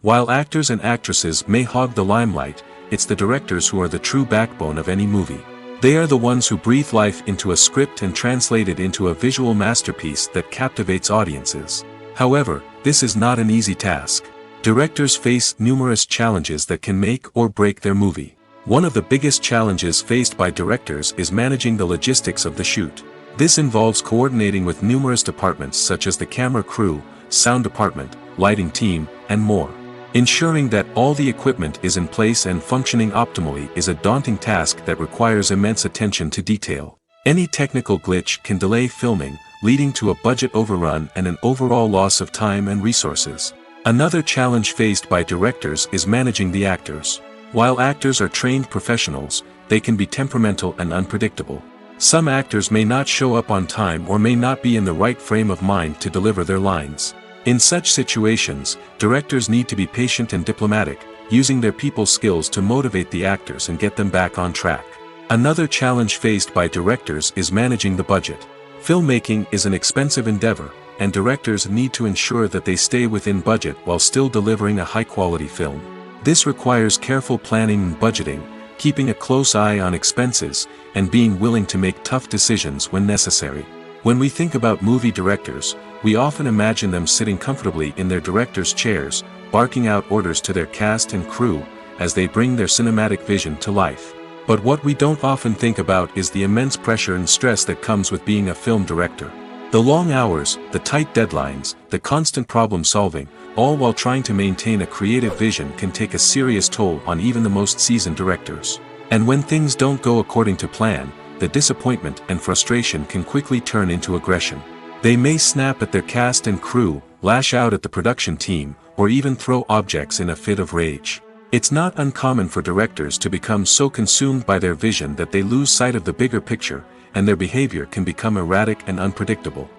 While actors and actresses may hog the limelight, it's the directors who are the true backbone of any movie. They are the ones who breathe life into a script and translate it into a visual masterpiece that captivates audiences. However, this is not an easy task. Directors face numerous challenges that can make or break their movie. One of the biggest challenges faced by directors is managing the logistics of the shoot. This involves coordinating with numerous departments such as the camera crew, sound department, lighting team, and more. Ensuring that all the equipment is in place and functioning optimally is a daunting task that requires immense attention to detail. Any technical glitch can delay filming, leading to a budget overrun and an overall loss of time and resources. Another challenge faced by directors is managing the actors. While actors are trained professionals, they can be temperamental and unpredictable. Some actors may not show up on time or may not be in the right frame of mind to deliver their lines. In such situations, directors need to be patient and diplomatic, using their people skills to motivate the actors and get them back on track. Another challenge faced by directors is managing the budget. Filmmaking is an expensive endeavor, and directors need to ensure that they stay within budget while still delivering a high-quality film. This requires careful planning and budgeting, keeping a close eye on expenses, and being willing to make tough decisions when necessary. When we think about movie directors, we often imagine them sitting comfortably in their director's chairs, barking out orders to their cast and crew, as they bring their cinematic vision to life. But what we don't often think about is the immense pressure and stress that comes with being a film director. The long hours, the tight deadlines, the constant problem solving, all while trying to maintain a creative vision can take a serious toll on even the most seasoned directors. And when things don't go according to plan, the disappointment and frustration can quickly turn into aggression. They may snap at their cast and crew, lash out at the production team, or even throw objects in a fit of rage. It's not uncommon for directors to become so consumed by their vision that they lose sight of the bigger picture, and their behavior can become erratic and unpredictable.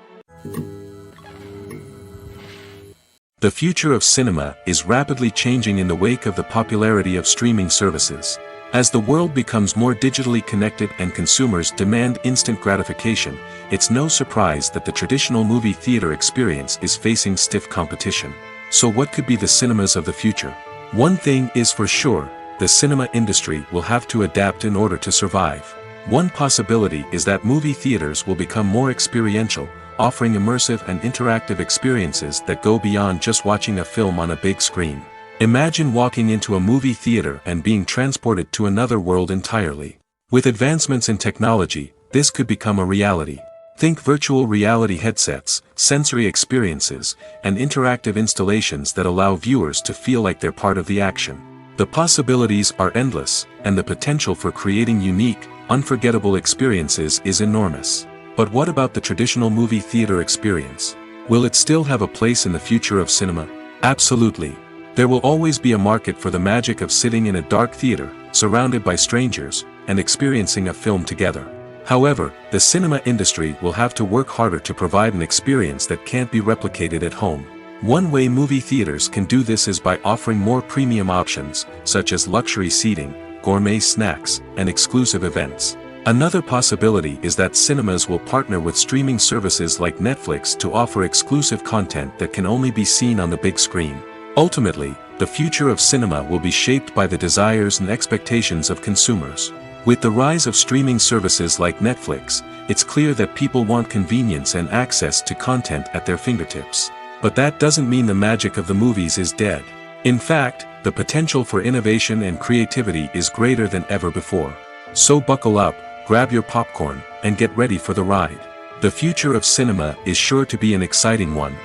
The future of cinema is rapidly changing in the wake of the popularity of streaming services. As the world becomes more digitally connected and consumers demand instant gratification, it's no surprise that the traditional movie theater experience is facing stiff competition. So what could be the cinemas of the future? One thing is for sure, the cinema industry will have to adapt in order to survive. One possibility is that movie theaters will become more experiential, offering immersive and interactive experiences that go beyond just watching a film on a big screen. Imagine walking into a movie theater and being transported to another world entirely. With advancements in technology, this could become a reality. Think virtual reality headsets, sensory experiences, and interactive installations that allow viewers to feel like they're part of the action. The possibilities are endless, and the potential for creating unique, unforgettable experiences is enormous. But what about the traditional movie theater experience? Will it still have a place in the future of cinema? Absolutely. There will always be a market for the magic of sitting in a dark theater, surrounded by strangers, and experiencing a film together. However, the cinema industry will have to work harder to provide an experience that can't be replicated at home. One way movie theaters can do this is by offering more premium options, such as luxury seating, gourmet snacks, and exclusive events. Another possibility is that cinemas will partner with streaming services like Netflix to offer exclusive content that can only be seen on the big screen. Ultimately, the future of cinema will be shaped by the desires and expectations of consumers. With the rise of streaming services like Netflix, it's clear that people want convenience and access to content at their fingertips. But that doesn't mean the magic of the movies is dead. In fact, the potential for innovation and creativity is greater than ever before. So buckle up, grab your popcorn, and get ready for the ride. The future of cinema is sure to be an exciting one.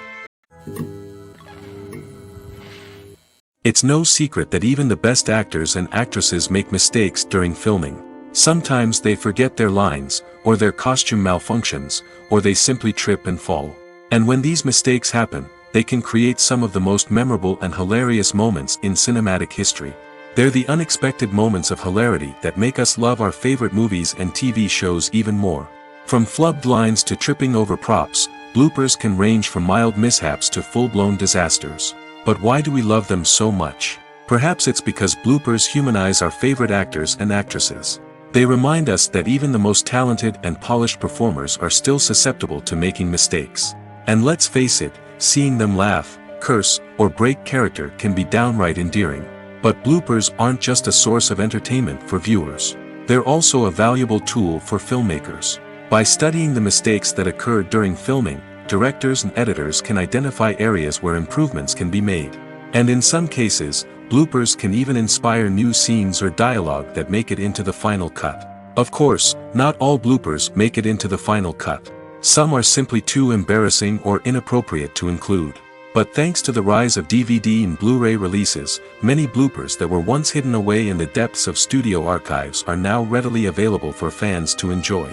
It's no secret that even the best actors and actresses make mistakes during filming. Sometimes they forget their lines, or their costume malfunctions, or they simply trip and fall. And when these mistakes happen, they can create some of the most memorable and hilarious moments in cinematic history. They're the unexpected moments of hilarity that make us love our favorite movies and TV shows even more. From flubbed lines to tripping over props, bloopers can range from mild mishaps to full-blown disasters. But why do we love them so much? Perhaps it's because bloopers humanize our favorite actors and actresses. They remind us that even the most talented and polished performers are still susceptible to making mistakes. And let's face it, seeing them laugh, curse, or break character can be downright endearing. But bloopers aren't just a source of entertainment for viewers. They're also a valuable tool for filmmakers. By studying the mistakes that occurred during filming, directors and editors can identify areas where improvements can be made. And in some cases, bloopers can even inspire new scenes or dialogue that make it into the final cut. Of course, not all bloopers make it into the final cut. Some are simply too embarrassing or inappropriate to include. But thanks to the rise of DVD and Blu-ray releases, many bloopers that were once hidden away in the depths of studio archives are now readily available for fans to enjoy.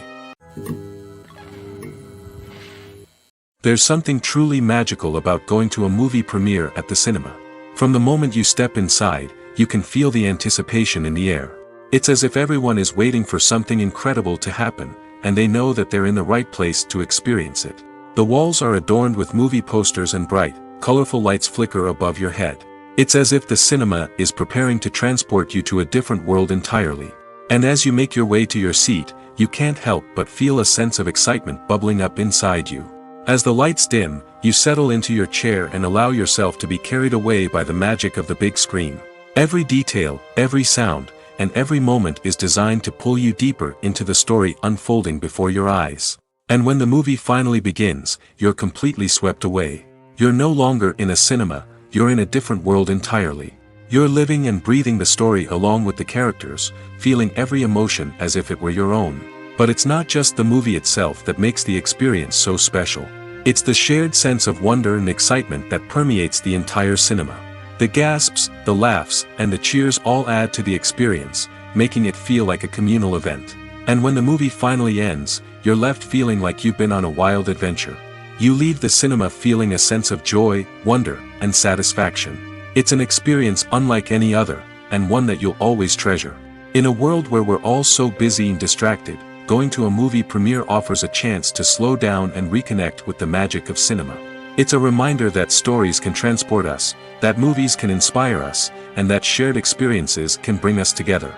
There's something truly magical about going to a movie premiere at the cinema. From the moment you step inside, you can feel the anticipation in the air. It's as if everyone is waiting for something incredible to happen, and they know that they're in the right place to experience it. The walls are adorned with movie posters and bright, colorful lights flicker above your head. It's as if the cinema is preparing to transport you to a different world entirely. And as you make your way to your seat, you can't help but feel a sense of excitement bubbling up inside you. As the lights dim, you settle into your chair and allow yourself to be carried away by the magic of the big screen. Every detail, every sound, and every moment is designed to pull you deeper into the story unfolding before your eyes. And when the movie finally begins, you're completely swept away. You're no longer in a cinema, you're in a different world entirely. You're living and breathing the story along with the characters, feeling every emotion as if it were your own. But it's not just the movie itself that makes the experience so special. It's the shared sense of wonder and excitement that permeates the entire cinema. The gasps, the laughs, and the cheers all add to the experience, making it feel like a communal event. And when the movie finally ends, you're left feeling like you've been on a wild adventure. You leave the cinema feeling a sense of joy, wonder, and satisfaction. It's an experience unlike any other, and one that you'll always treasure. In a world where we're all so busy and distracted, going to a movie premiere offers a chance to slow down and reconnect with the magic of cinema. It's a reminder that stories can transport us, that movies can inspire us, and that shared experiences can bring us together.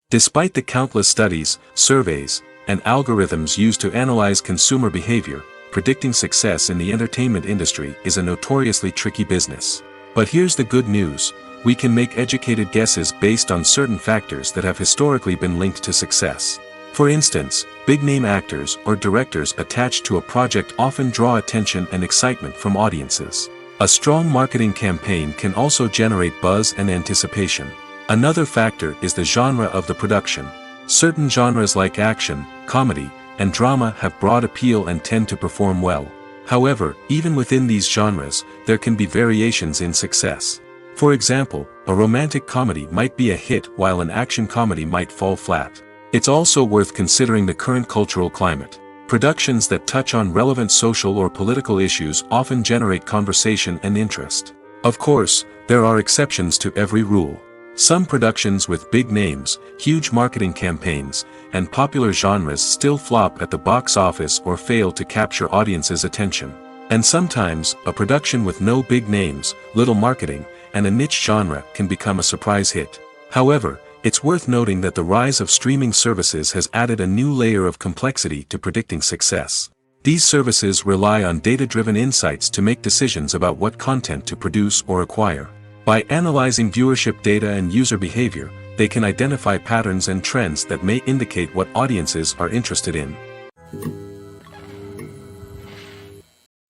Despite the countless studies, surveys, and algorithms used to analyze consumer behavior, predicting success in the entertainment industry is a notoriously tricky business. But here's the good news. We can make educated guesses based on certain factors that have historically been linked to success. For instance, big-name actors or directors attached to a project often draw attention and excitement from audiences. A strong marketing campaign can also generate buzz and anticipation. Another factor is the genre of the production. Certain genres like action, comedy, and drama have broad appeal and tend to perform well. However, even within these genres, there can be variations in success. For example, a romantic comedy might be a hit while an action comedy might fall flat. It's also worth considering the current cultural climate. Productions that touch on relevant social or political issues often generate conversation and interest. Of course, there are exceptions to every rule. Some productions with big names, huge marketing campaigns, and popular genres still flop at the box office or fail to capture audiences' attention. And sometimes, a production with no big names, little marketing, and a niche genre can become a surprise hit. However, It's worth noting that the rise of streaming services has added a new layer of complexity to predicting success. These services rely on data-driven insights to make decisions about what content to produce or acquire. By analyzing viewership data and user behavior, they can identify patterns and trends that may indicate what audiences are interested in.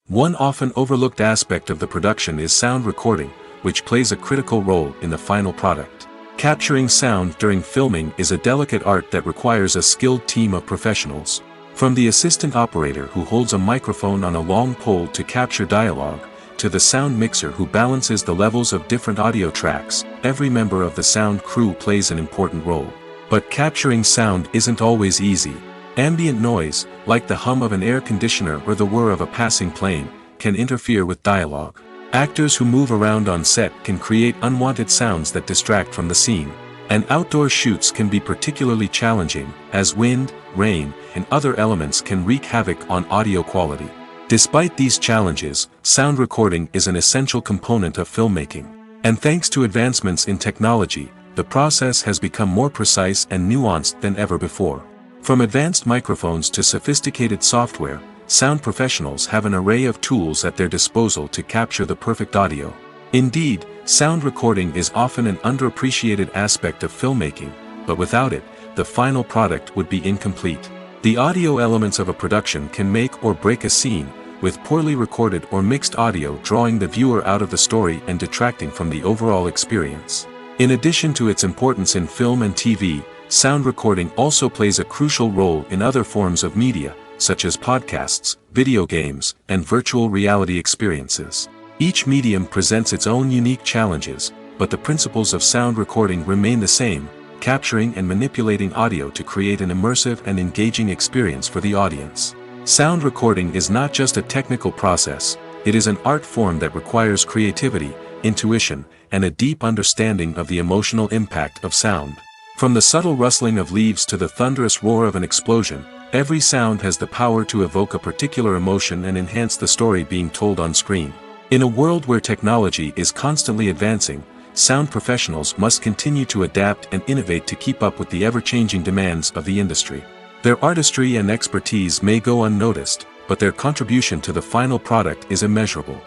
One often overlooked aspect of the production is sound recording, which plays a critical role in the final product. Capturing sound during filming is a delicate art that requires a skilled team of professionals. From the assistant operator who holds a microphone on a long pole to capture dialogue, to the sound mixer who balances the levels of different audio tracks, every member of the sound crew plays an important role. But capturing sound isn't always easy. Ambient noise, like the hum of an air conditioner or the whir of a passing plane, can interfere with dialogue. Actors who move around on set can create unwanted sounds that distract from the scene. And outdoor shoots can be particularly challenging, as wind, rain, and other elements can wreak havoc on audio quality. Despite these challenges, sound recording is an essential component of filmmaking. And thanks to advancements in technology, the process has become more precise and nuanced than ever before. From advanced microphones to sophisticated software, sound professionals have an array of tools at their disposal to capture the perfect audio. Indeed, sound recording is often an underappreciated aspect of filmmaking, but without it, the final product would be incomplete. The audio elements of a production can make or break a scene, with poorly recorded or mixed audio drawing the viewer out of the story and detracting from the overall experience. In addition to its importance in film and TV, sound recording also plays a crucial role in other forms of media, such as podcasts, video games, and virtual reality experiences. Each medium presents its own unique challenges, but the principles of sound recording remain the same: capturing and manipulating audio to create an immersive and engaging experience for the audience. Sound recording is not just a technical process, it is an art form that requires creativity, intuition, and a deep understanding of the emotional impact of sound. From the subtle rustling of leaves to the thunderous roar of an explosion, every sound has the power to evoke a particular emotion and enhance the story being told on screen. In a world where technology is constantly advancing, sound professionals must continue to adapt and innovate to keep up with the ever-changing demands of the industry. Their artistry and expertise may go unnoticed, but their contribution to the final product is immeasurable.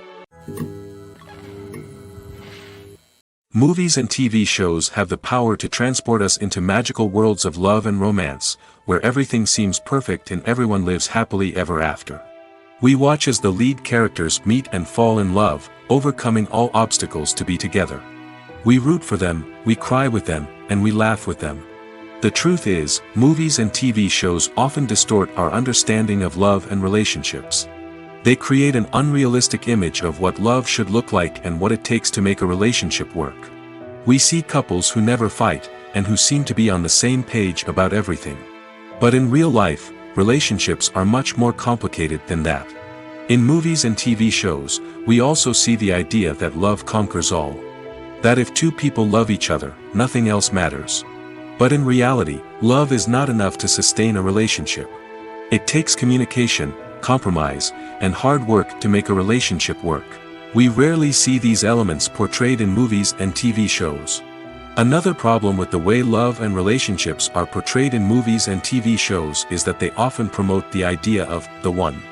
Movies and TV shows have the power to transport us into magical worlds of love and romance, where everything seems perfect and everyone lives happily ever after. We watch as the lead characters meet and fall in love, overcoming all obstacles to be together. We root for them, we cry with them, and we laugh with them. The truth is, movies and TV shows often distort our understanding of love and relationships. They create an unrealistic image of what love should look like and what it takes to make a relationship work. We see couples who never fight, and who seem to be on the same page about everything. But in real life, relationships are much more complicated than that. In movies and TV shows, we also see the idea that love conquers all. That if two people love each other, nothing else matters. But in reality, love is not enough to sustain a relationship. It takes communication, compromise, and hard work to make a relationship work. We rarely see these elements portrayed in movies and TV shows. Another problem with the way love and relationships are portrayed in movies and TV shows is that they often promote the idea of the one.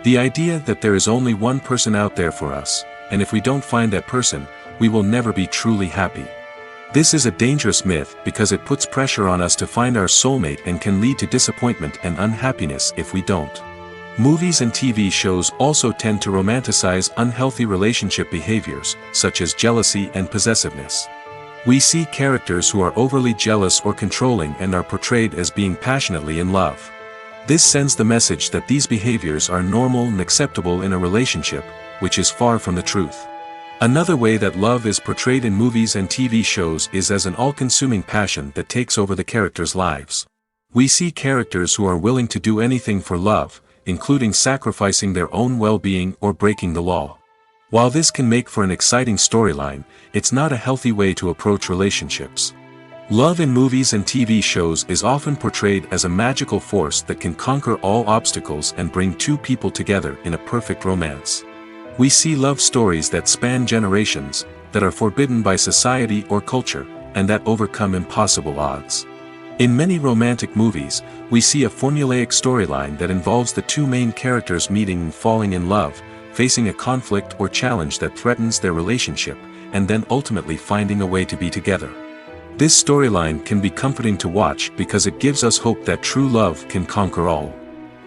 The idea that there is only one person out there for us, and if we don't find that person, we will never be truly happy. This is a dangerous myth because it puts pressure on us to find our soulmate and can lead to disappointment and unhappiness if we don't. Movies and TV shows also tend to romanticize unhealthy relationship behaviors, such as jealousy and possessiveness. We see characters who are overly jealous or controlling and are portrayed as being passionately in love. This sends the message that these behaviors are normal and acceptable in a relationship, which is far from the truth. Another way that love is portrayed in movies and TV shows is as an all-consuming passion that takes over the characters' lives. We see characters who are willing to do anything for love, including sacrificing their own well-being or breaking the law. While this can make for an exciting storyline, it's not a healthy way to approach relationships. Love in movies and TV shows is often portrayed as a magical force that can conquer all obstacles and bring two people together in a perfect romance. We see love stories that span generations, that are forbidden by society or culture, and that overcome impossible odds. In many romantic movies, we see a formulaic storyline that involves the two main characters meeting and falling in love, facing a conflict or challenge that threatens their relationship, and then ultimately finding a way to be together. This storyline can be comforting to watch because it gives us hope that true love can conquer all.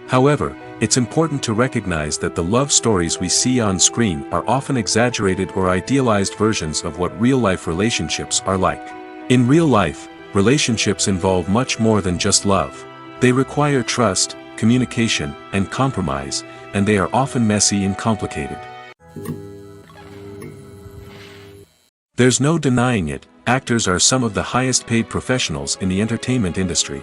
However, it's important to recognize that the love stories we see on screen are often exaggerated or idealized versions of what real-life relationships are like. In real life, relationships involve much more than just love. They require trust, communication, and compromise, and they are often messy and complicated. There's no denying it, actors are some of the highest paid professionals in the entertainment industry.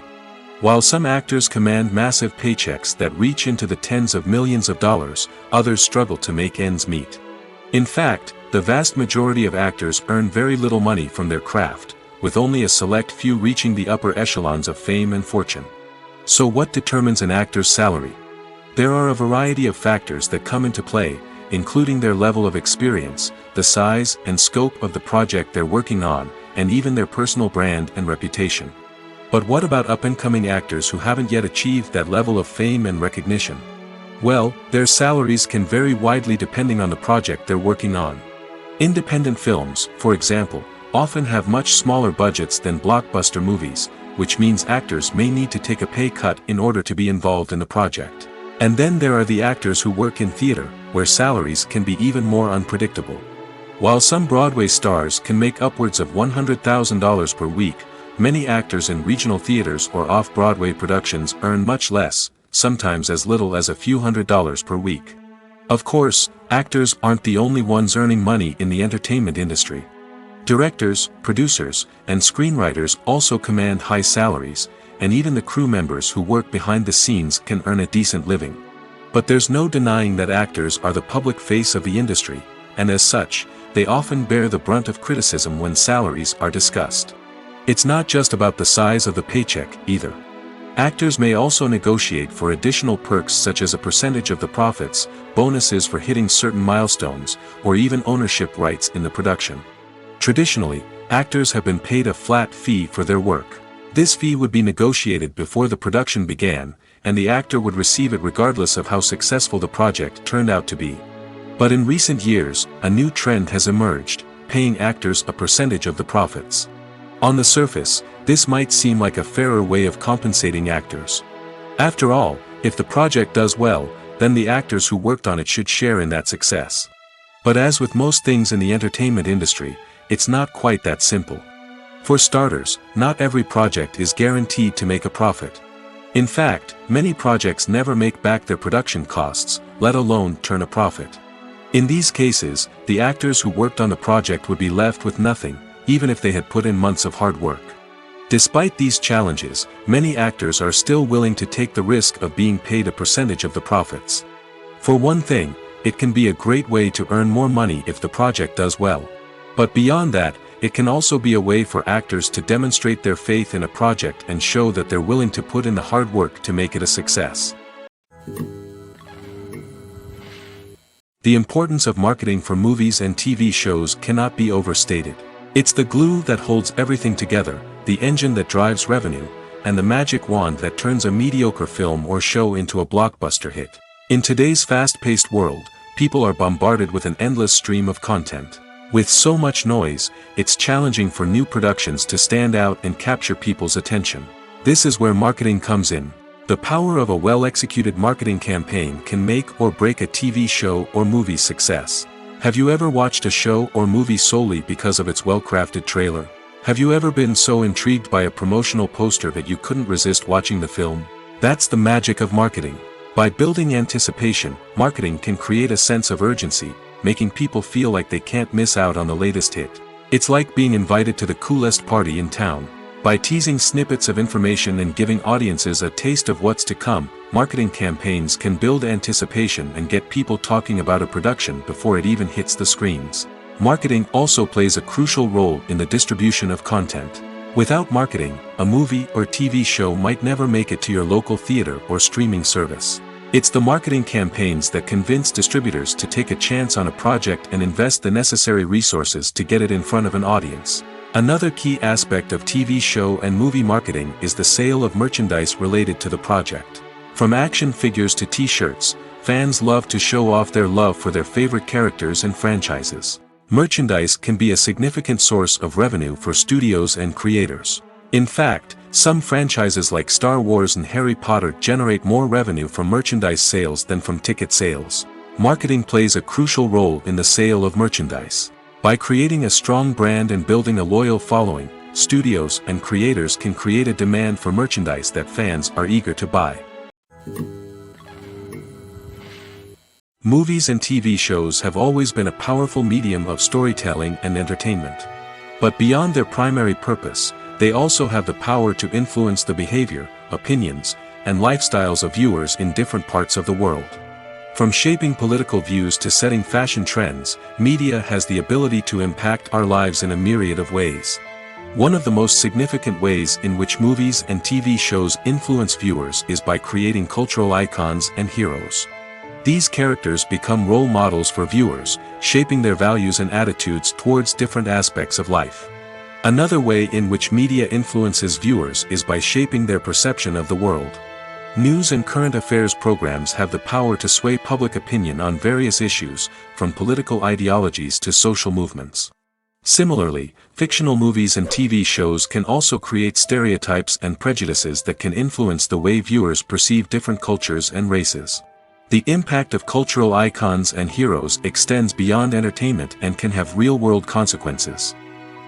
While some actors command massive paychecks that reach into the tens of millions of dollars, others struggle to make ends meet. In fact, the vast majority of actors earn very little money from their craft, with only a select few reaching the upper echelons of fame and fortune. So what determines an actor's salary? There are a variety of factors that come into play, including their level of experience, the size and scope of the project they're working on, and even their personal brand and reputation. But what about up-and-coming actors who haven't yet achieved that level of fame and recognition? Well, their salaries can vary widely depending on the project they're working on. Independent films, for example, often have much smaller budgets than blockbuster movies, which means actors may need to take a pay cut in order to be involved in the project. And then there are the actors who work in theater, where salaries can be even more unpredictable. While some Broadway stars can make upwards of $100,000 per week, many actors in regional theaters or off-Broadway productions earn much less, sometimes as little as a few $100s per week. Of course, actors aren't the only ones earning money in the entertainment industry. Directors, producers, and screenwriters also command high salaries, and even the crew members who work behind the scenes can earn a decent living. But there's no denying that actors are the public face of the industry, and as such, they often bear the brunt of criticism when salaries are discussed. It's not just about the size of the paycheck, either. Actors may also negotiate for additional perks such as a percentage of the profits, bonuses for hitting certain milestones, or even ownership rights in the production. Traditionally, actors have been paid a flat fee for their work. This fee would be negotiated before the production began, and the actor would receive it regardless of how successful the project turned out to be. But in recent years, a new trend has emerged, paying actors a percentage of the profits. On the surface, this might seem like a fairer way of compensating actors. After all, if the project does well, then the actors who worked on it should share in that success. But as with most things in the entertainment industry, it's not quite that simple. For starters, not every project is guaranteed to make a profit. In fact, many projects never make back their production costs, let alone turn a profit. In these cases, the actors who worked on the project would be left with nothing, even if they had put in months of hard work. Despite these challenges, many actors are still willing to take the risk of being paid a percentage of the profits. For one thing, it can be a great way to earn more money if the project does well. But beyond that, it can also be a way for actors to demonstrate their faith in a project and show that they're willing to put in the hard work to make it a success. The importance of marketing for movies and TV shows cannot be overstated. It's the glue that holds everything together, the engine that drives revenue, and the magic wand that turns a mediocre film or show into a blockbuster hit. In today's fast-paced world, people are bombarded with an endless stream of content. With so much noise, it's challenging for new productions to stand out and capture people's attention. This is where marketing comes in. The power of a well-executed marketing campaign can make or break a TV show or movie's success. Have you ever watched a show or movie solely because of its well-crafted trailer? Have you ever been so intrigued by a promotional poster that you couldn't resist watching the film? That's the magic of marketing. By building anticipation, marketing can create a sense of urgency, making people feel like they can't miss out on the latest hit. It's like being invited to the coolest party in town. By teasing snippets of information and giving audiences a taste of what's to come, marketing campaigns can build anticipation and get people talking about a production before it even hits the screens. Marketing also plays a crucial role in the distribution of content. Without marketing, a movie or TV show might never make it to your local theater or streaming service. It's the marketing campaigns that convince distributors to take a chance on a project and invest the necessary resources to get it in front of an audience. Another key aspect of TV show and movie marketing is the sale of merchandise related to the project. From action figures to t-shirts, fans love to show off their love for their favorite characters and franchises. Merchandise can be a significant source of revenue for studios and creators. In fact, some franchises like Star Wars and Harry Potter generate more revenue from merchandise sales than from ticket sales. Marketing plays a crucial role in the sale of merchandise. By creating a strong brand and building a loyal following, studios and creators can create a demand for merchandise that fans are eager to buy. Movies and TV shows have always been a powerful medium of storytelling and entertainment. But beyond their primary purpose, they also have the power to influence the behavior, opinions, and lifestyles of viewers in different parts of the world. From shaping political views to setting fashion trends, media has the ability to impact our lives in a myriad of ways. One of the most significant ways in which movies and TV shows influence viewers is by creating cultural icons and heroes. These characters become role models for viewers, shaping their values and attitudes towards different aspects of life. Another way in which media influences viewers is by shaping their perception of the world. News and current affairs programs have the power to sway public opinion on various issues, from political ideologies to social movements. Similarly, fictional movies and TV shows can also create stereotypes and prejudices that can influence the way viewers perceive different cultures and races. The impact of cultural icons and heroes extends beyond entertainment and can have real-world consequences.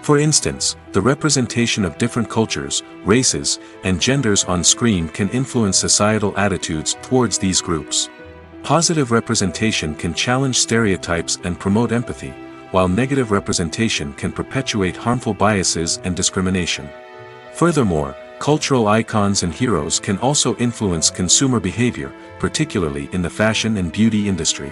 For instance, the representation of different cultures, races, and genders on screen can influence societal attitudes towards these groups. Positive representation can challenge stereotypes and promote empathy, while negative representation can perpetuate harmful biases and discrimination. Furthermore, cultural icons and heroes can also influence consumer behavior, particularly in the fashion and beauty industry.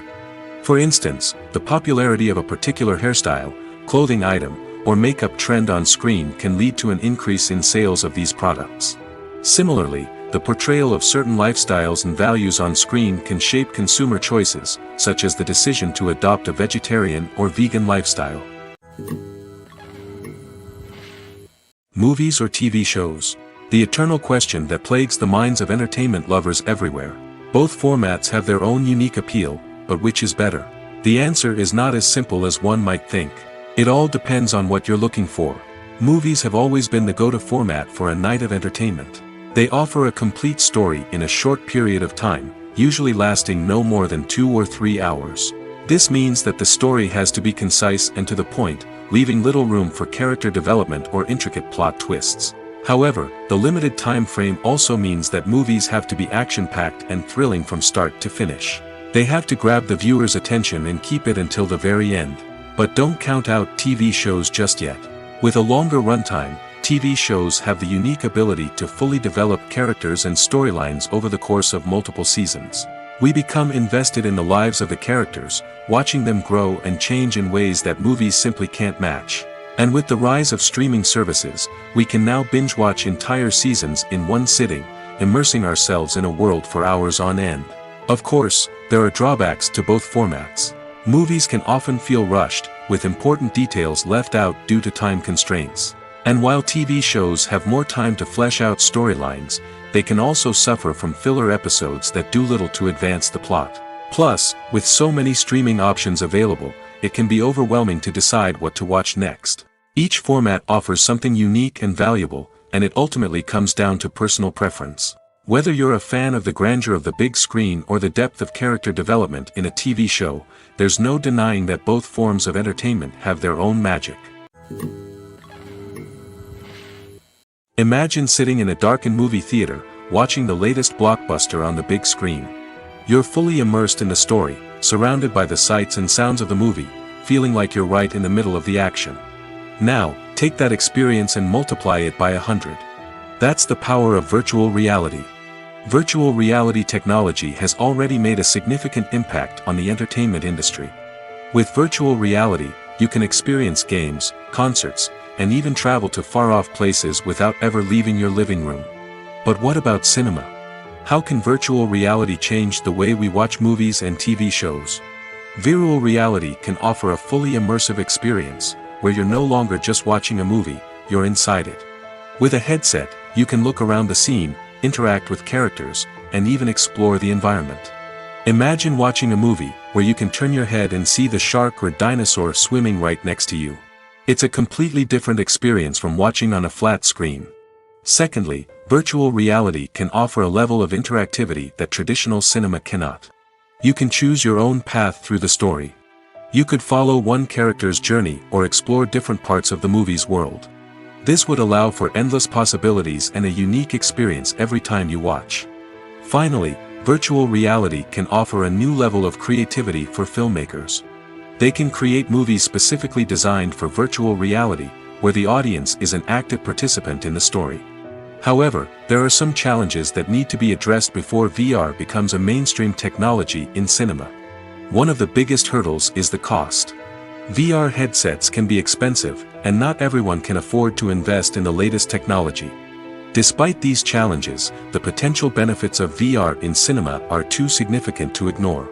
For instance, the popularity of a particular hairstyle, clothing item, or makeup trend on screen can lead to an increase in sales of these products. Similarly, the portrayal of certain lifestyles and values on screen can shape consumer choices, such as the decision to adopt a vegetarian or vegan lifestyle. Movies or TV shows? The eternal question that plagues the minds of entertainment lovers everywhere. Both formats have their own unique appeal, but which is better? The answer is not as simple as one might think. It all depends on what you're looking for. Movies have always been the go-to format for a night of entertainment. They offer a complete story in a short period of time, usually lasting no more than 2 or 3 hours. This means that the story has to be concise and to the point, leaving little room for character development or intricate plot twists. However, the limited time frame also means that movies have to be action-packed and thrilling from start to finish. They have to grab the viewer's attention and keep it until the very end. But don't count out TV shows just yet. With a longer runtime, TV shows have the unique ability to fully develop characters and storylines over the course of multiple seasons. We become invested in the lives of the characters, watching them grow and change in ways that movies simply can't match. And with the rise of streaming services, we can now binge-watch entire seasons in one sitting, immersing ourselves in a world for hours on end. Of course, there are drawbacks to both formats. Movies can often feel rushed, with important details left out due to time constraints. And while TV shows have more time to flesh out storylines, they can also suffer from filler episodes that do little to advance the plot. Plus, with so many streaming options available, it can be overwhelming to decide what to watch next. Each format offers something unique and valuable, and it ultimately comes down to personal preference. Whether you're a fan of the grandeur of the big screen or the depth of character development in a TV show, there's no denying that both forms of entertainment have their own magic. Imagine sitting in a darkened movie theater, watching the latest blockbuster on the big screen. You're fully immersed in the story, surrounded by the sights and sounds of the movie, feeling like you're right in the middle of the action. Now, take that experience and multiply it by 100. That's the power of virtual reality. Virtual reality technology has already made a significant impact on the entertainment industry. With virtual reality, you can experience games, concerts, and even travel to far-off places without ever leaving your living room. But what about cinema? How can virtual reality change the way we watch movies and TV shows? Virtual reality can offer a fully immersive experience, where you're no longer just watching a movie, you're inside it. With a headset, you can look around the scene, interact with characters, and even explore the environment. Imagine watching a movie where you can turn your head and see the shark or dinosaur swimming right next to you. It's a completely different experience from watching on a flat screen. Secondly, virtual reality can offer a level of interactivity that traditional cinema cannot. You can choose your own path through the story. You could follow one character's journey or explore different parts of the movie's world. This would allow for endless possibilities and a unique experience every time you watch. Finally, virtual reality can offer a new level of creativity for filmmakers. They can create movies specifically designed for virtual reality, where the audience is an active participant in the story. However, there are some challenges that need to be addressed before VR becomes a mainstream technology in cinema. One of the biggest hurdles is the cost. VR headsets can be expensive, and not everyone can afford to invest in the latest technology. Despite these challenges, the potential benefits of VR in cinema are too significant to ignore.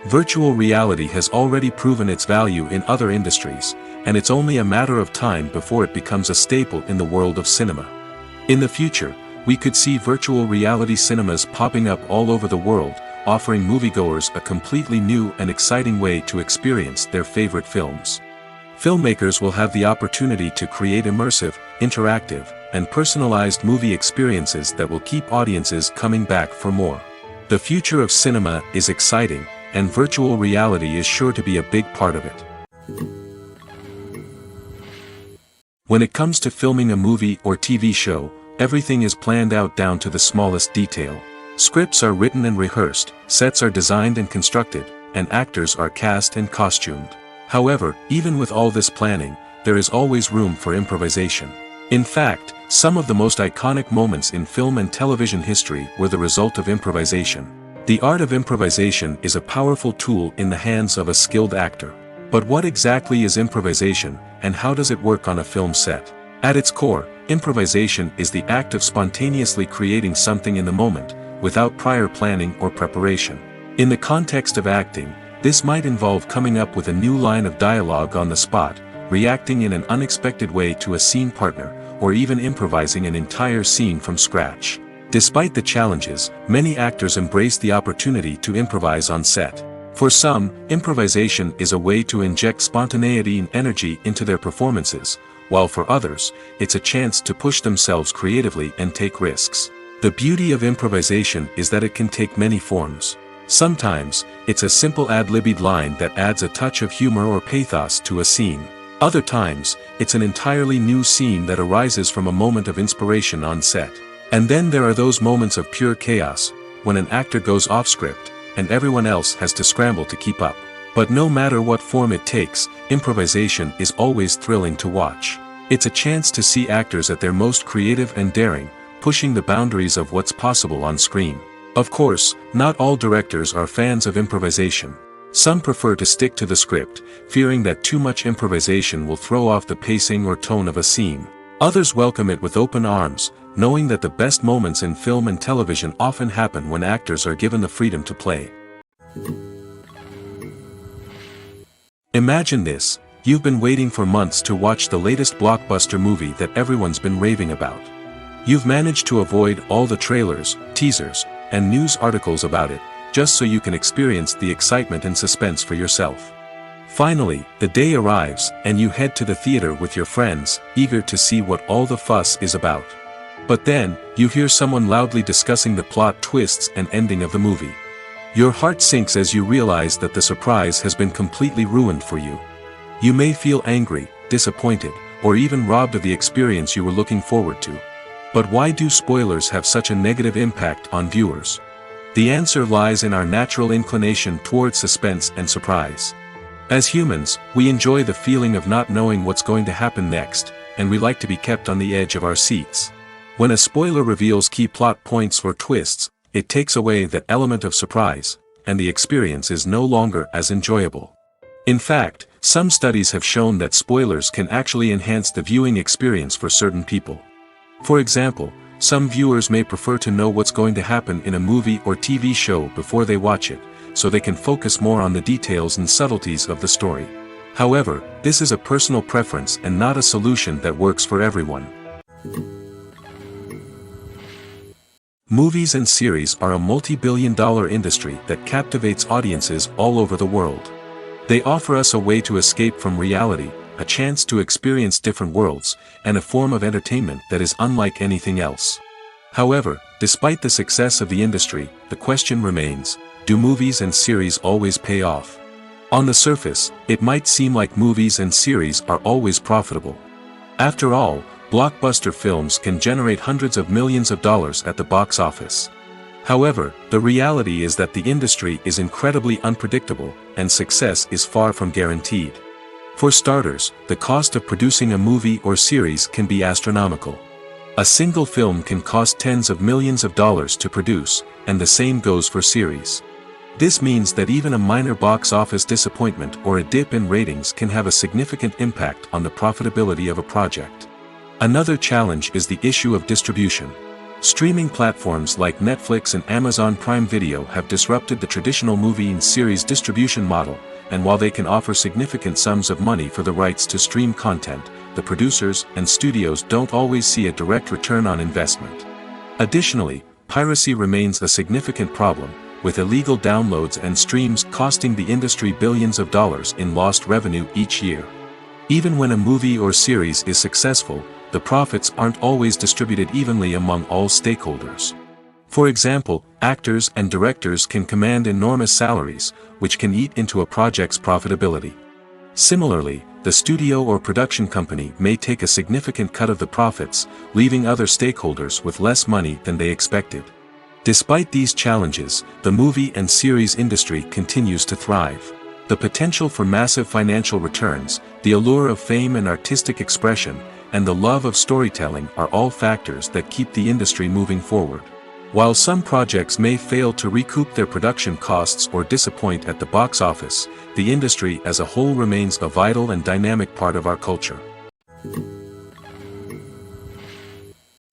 Virtual reality has already proven its value in other industries, and it's only a matter of time before it becomes a staple in the world of cinema. In the future, we could see virtual reality cinemas popping up all over the world, offering moviegoers a completely new and exciting way to experience their favorite films. Filmmakers will have the opportunity to create immersive, interactive, and personalized movie experiences that will keep audiences coming back for more. The future of cinema is exciting, and virtual reality is sure to be a big part of it. When it comes to filming a movie or TV show, everything is planned out down to the smallest detail. Scripts are written and rehearsed, sets are designed and constructed, and actors are cast and costumed. However, even with all this planning, there is always room for improvisation. In fact, some of the most iconic moments in film and television history were the result of improvisation. The art of improvisation is a powerful tool in the hands of a skilled actor. But what exactly is improvisation, and how does it work on a film set? At its core, improvisation is the act of spontaneously creating something in the moment, without prior planning or preparation. In the context of acting, this might involve coming up with a new line of dialogue on the spot, reacting in an unexpected way to a scene partner, or even improvising an entire scene from scratch. Despite the challenges, many actors embrace the opportunity to improvise on set. For some, improvisation is a way to inject spontaneity and energy into their performances, while for others, it's a chance to push themselves creatively and take risks. The beauty of improvisation is that it can take many forms. Sometimes, it's a simple ad-libbed line that adds a touch of humor or pathos to a scene. Other times, it's an entirely new scene that arises from a moment of inspiration on set. And then there are those moments of pure chaos, when an actor goes off script, and everyone else has to scramble to keep up. But no matter what form it takes, improvisation is always thrilling to watch. It's a chance to see actors at their most creative and daring, pushing the boundaries of what's possible on screen. Of course, not all directors are fans of improvisation. Some prefer to stick to the script, fearing that too much improvisation will throw off the pacing or tone of a scene. Others welcome it with open arms, knowing that the best moments in film and television often happen when actors are given the freedom to play. Imagine this: you've been waiting for months to watch the latest blockbuster movie that everyone's been raving about. You've managed to avoid all the trailers, teasers, and news articles about it, just so you can experience the excitement and suspense for yourself. Finally, the day arrives, and you head to the theater with your friends, eager to see what all the fuss is about. But then, you hear someone loudly discussing the plot twists and ending of the movie. Your heart sinks as you realize that the surprise has been completely ruined for you. You may feel angry, disappointed, or even robbed of the experience you were looking forward to. But why do spoilers have such a negative impact on viewers? The answer lies in our natural inclination towards suspense and surprise. As humans, we enjoy the feeling of not knowing what's going to happen next, and we like to be kept on the edge of our seats. When a spoiler reveals key plot points or twists, it takes away that element of surprise, and the experience is no longer as enjoyable. In fact, some studies have shown that spoilers can actually enhance the viewing experience for certain people. For example, some viewers may prefer to know what's going to happen in a movie or TV show before they watch it, so they can focus more on the details and subtleties of the story. However, this is a personal preference and not a solution that works for everyone. Movies and series are a multi-billion-dollar industry that captivates audiences all over the world. They offer us a way to escape from reality, a chance to experience different worlds, and a form of entertainment that is unlike anything else. However, despite the success of the industry, the question remains, do movies and series always pay off? On the surface, it might seem like movies and series are always profitable. After all, blockbuster films can generate hundreds of millions of dollars at the box office. However, the reality is that the industry is incredibly unpredictable, and success is far from guaranteed. For starters, the cost of producing a movie or series can be astronomical. A single film can cost tens of millions of dollars to produce, and the same goes for series. This means that even a minor box office disappointment or a dip in ratings can have a significant impact on the profitability of a project. Another challenge is the issue of distribution. Streaming platforms like Netflix and Amazon Prime Video have disrupted the traditional movie and series distribution model, and while they can offer significant sums of money for the rights to stream content, the producers and studios don't always see a direct return on investment. Additionally, piracy remains a significant problem, with illegal downloads and streams costing the industry billions of dollars in lost revenue each year. Even when a movie or series is successful, the profits aren't always distributed evenly among all stakeholders. For example, actors and directors can command enormous salaries, which can eat into a project's profitability. Similarly, the studio or production company may take a significant cut of the profits, leaving other stakeholders with less money than they expected. Despite these challenges, the movie and series industry continues to thrive. The potential for massive financial returns, the allure of fame and artistic expression, and the love of storytelling are all factors that keep the industry moving forward. While some projects may fail to recoup their production costs or disappoint at the box office, the industry as a whole remains a vital and dynamic part of our culture.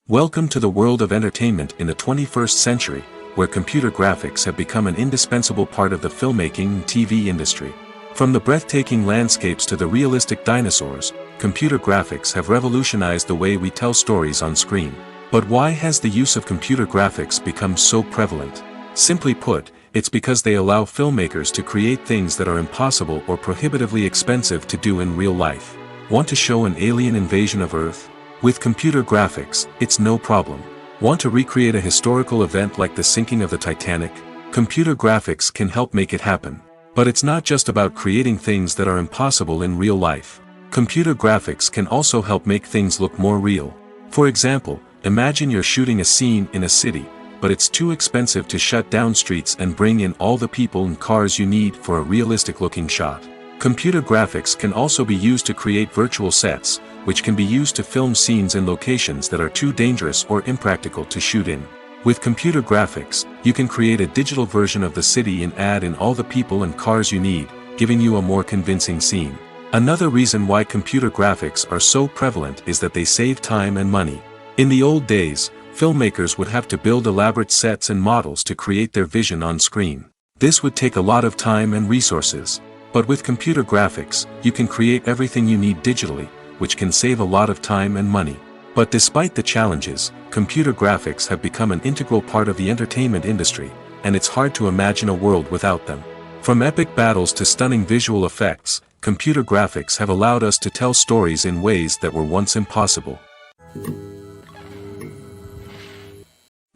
Welcome to the world of entertainment in the 21st century, where computer graphics have become an indispensable part of the filmmaking and TV industry. From the breathtaking landscapes to the realistic dinosaurs, computer graphics have revolutionized the way we tell stories on screen. But why has the use of computer graphics become so prevalent? Simply put, it's because they allow filmmakers to create things that are impossible or prohibitively expensive to do in real life. Want to show an alien invasion of Earth? With computer graphics, it's no problem. Want to recreate a historical event like the sinking of the Titanic? Computer graphics can help make it happen. But it's not just about creating things that are impossible in real life. Computer graphics can also help make things look more real. For example, imagine you're shooting a scene in a city, but it's too expensive to shut down streets and bring in all the people and cars you need for a realistic-looking shot. Computer graphics can also be used to create virtual sets, which can be used to film scenes in locations that are too dangerous or impractical to shoot in. With computer graphics, you can create a digital version of the city and add in all the people and cars you need, giving you a more convincing scene. Another reason why computer graphics are so prevalent is that they save time and money. In the old days, filmmakers would have to build elaborate sets and models to create their vision on screen. This would take a lot of time and resources. But with computer graphics, you can create everything you need digitally, which can save a lot of time and money. But despite the challenges, computer graphics have become an integral part of the entertainment industry, and it's hard to imagine a world without them. From epic battles to stunning visual effects, computer graphics have allowed us to tell stories in ways that were once impossible.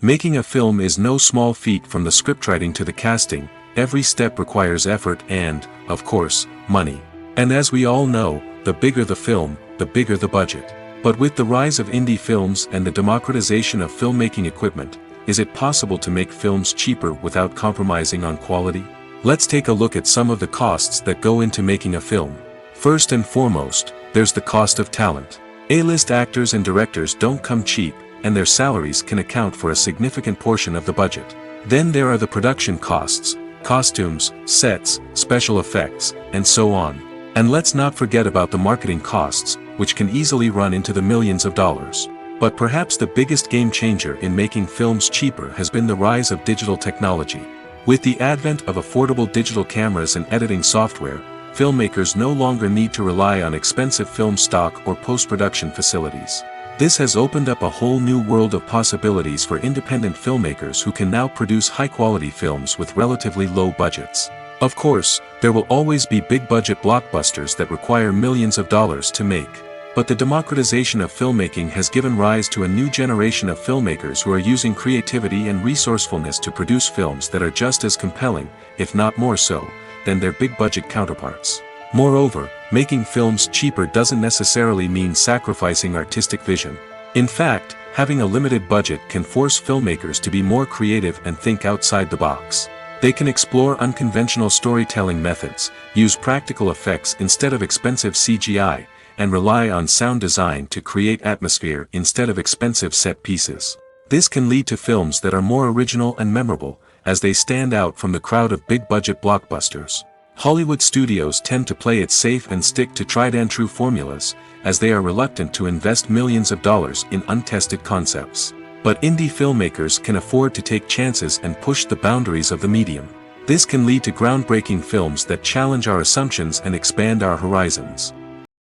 Making a film is no small feat. From the scriptwriting to the casting, every step requires effort and, of course, money. And as we all know, the bigger the film, the bigger the budget. But with the rise of indie films and the democratization of filmmaking equipment, is it possible to make films cheaper without compromising on quality? Let's take a look at some of the costs that go into making a film. First and foremost, there's the cost of talent. A-list actors and directors don't come cheap, and their salaries can account for a significant portion of the budget. Then there are the production costs, costumes, sets, special effects, and so on. And let's not forget about the marketing costs, which can easily run into the millions of dollars. But perhaps the biggest game changer in making films cheaper has been the rise of digital technology. With the advent of affordable digital cameras and editing software, filmmakers no longer need to rely on expensive film stock or post-production facilities. This has opened up a whole new world of possibilities for independent filmmakers who can now produce high-quality films with relatively low budgets. Of course, there will always be big-budget blockbusters that require millions of dollars to make. But the democratization of filmmaking has given rise to a new generation of filmmakers who are using creativity and resourcefulness to produce films that are just as compelling, if not more so, than their big-budget counterparts. Moreover, making films cheaper doesn't necessarily mean sacrificing artistic vision. In fact, having a limited budget can force filmmakers to be more creative and think outside the box. They can explore unconventional storytelling methods, use practical effects instead of expensive CGI, and rely on sound design to create atmosphere instead of expensive set pieces. This can lead to films that are more original and memorable, as they stand out from the crowd of big-budget blockbusters. Hollywood studios tend to play it safe and stick to tried-and-true formulas, as they are reluctant to invest millions of dollars in untested concepts. But indie filmmakers can afford to take chances and push the boundaries of the medium. This can lead to groundbreaking films that challenge our assumptions and expand our horizons.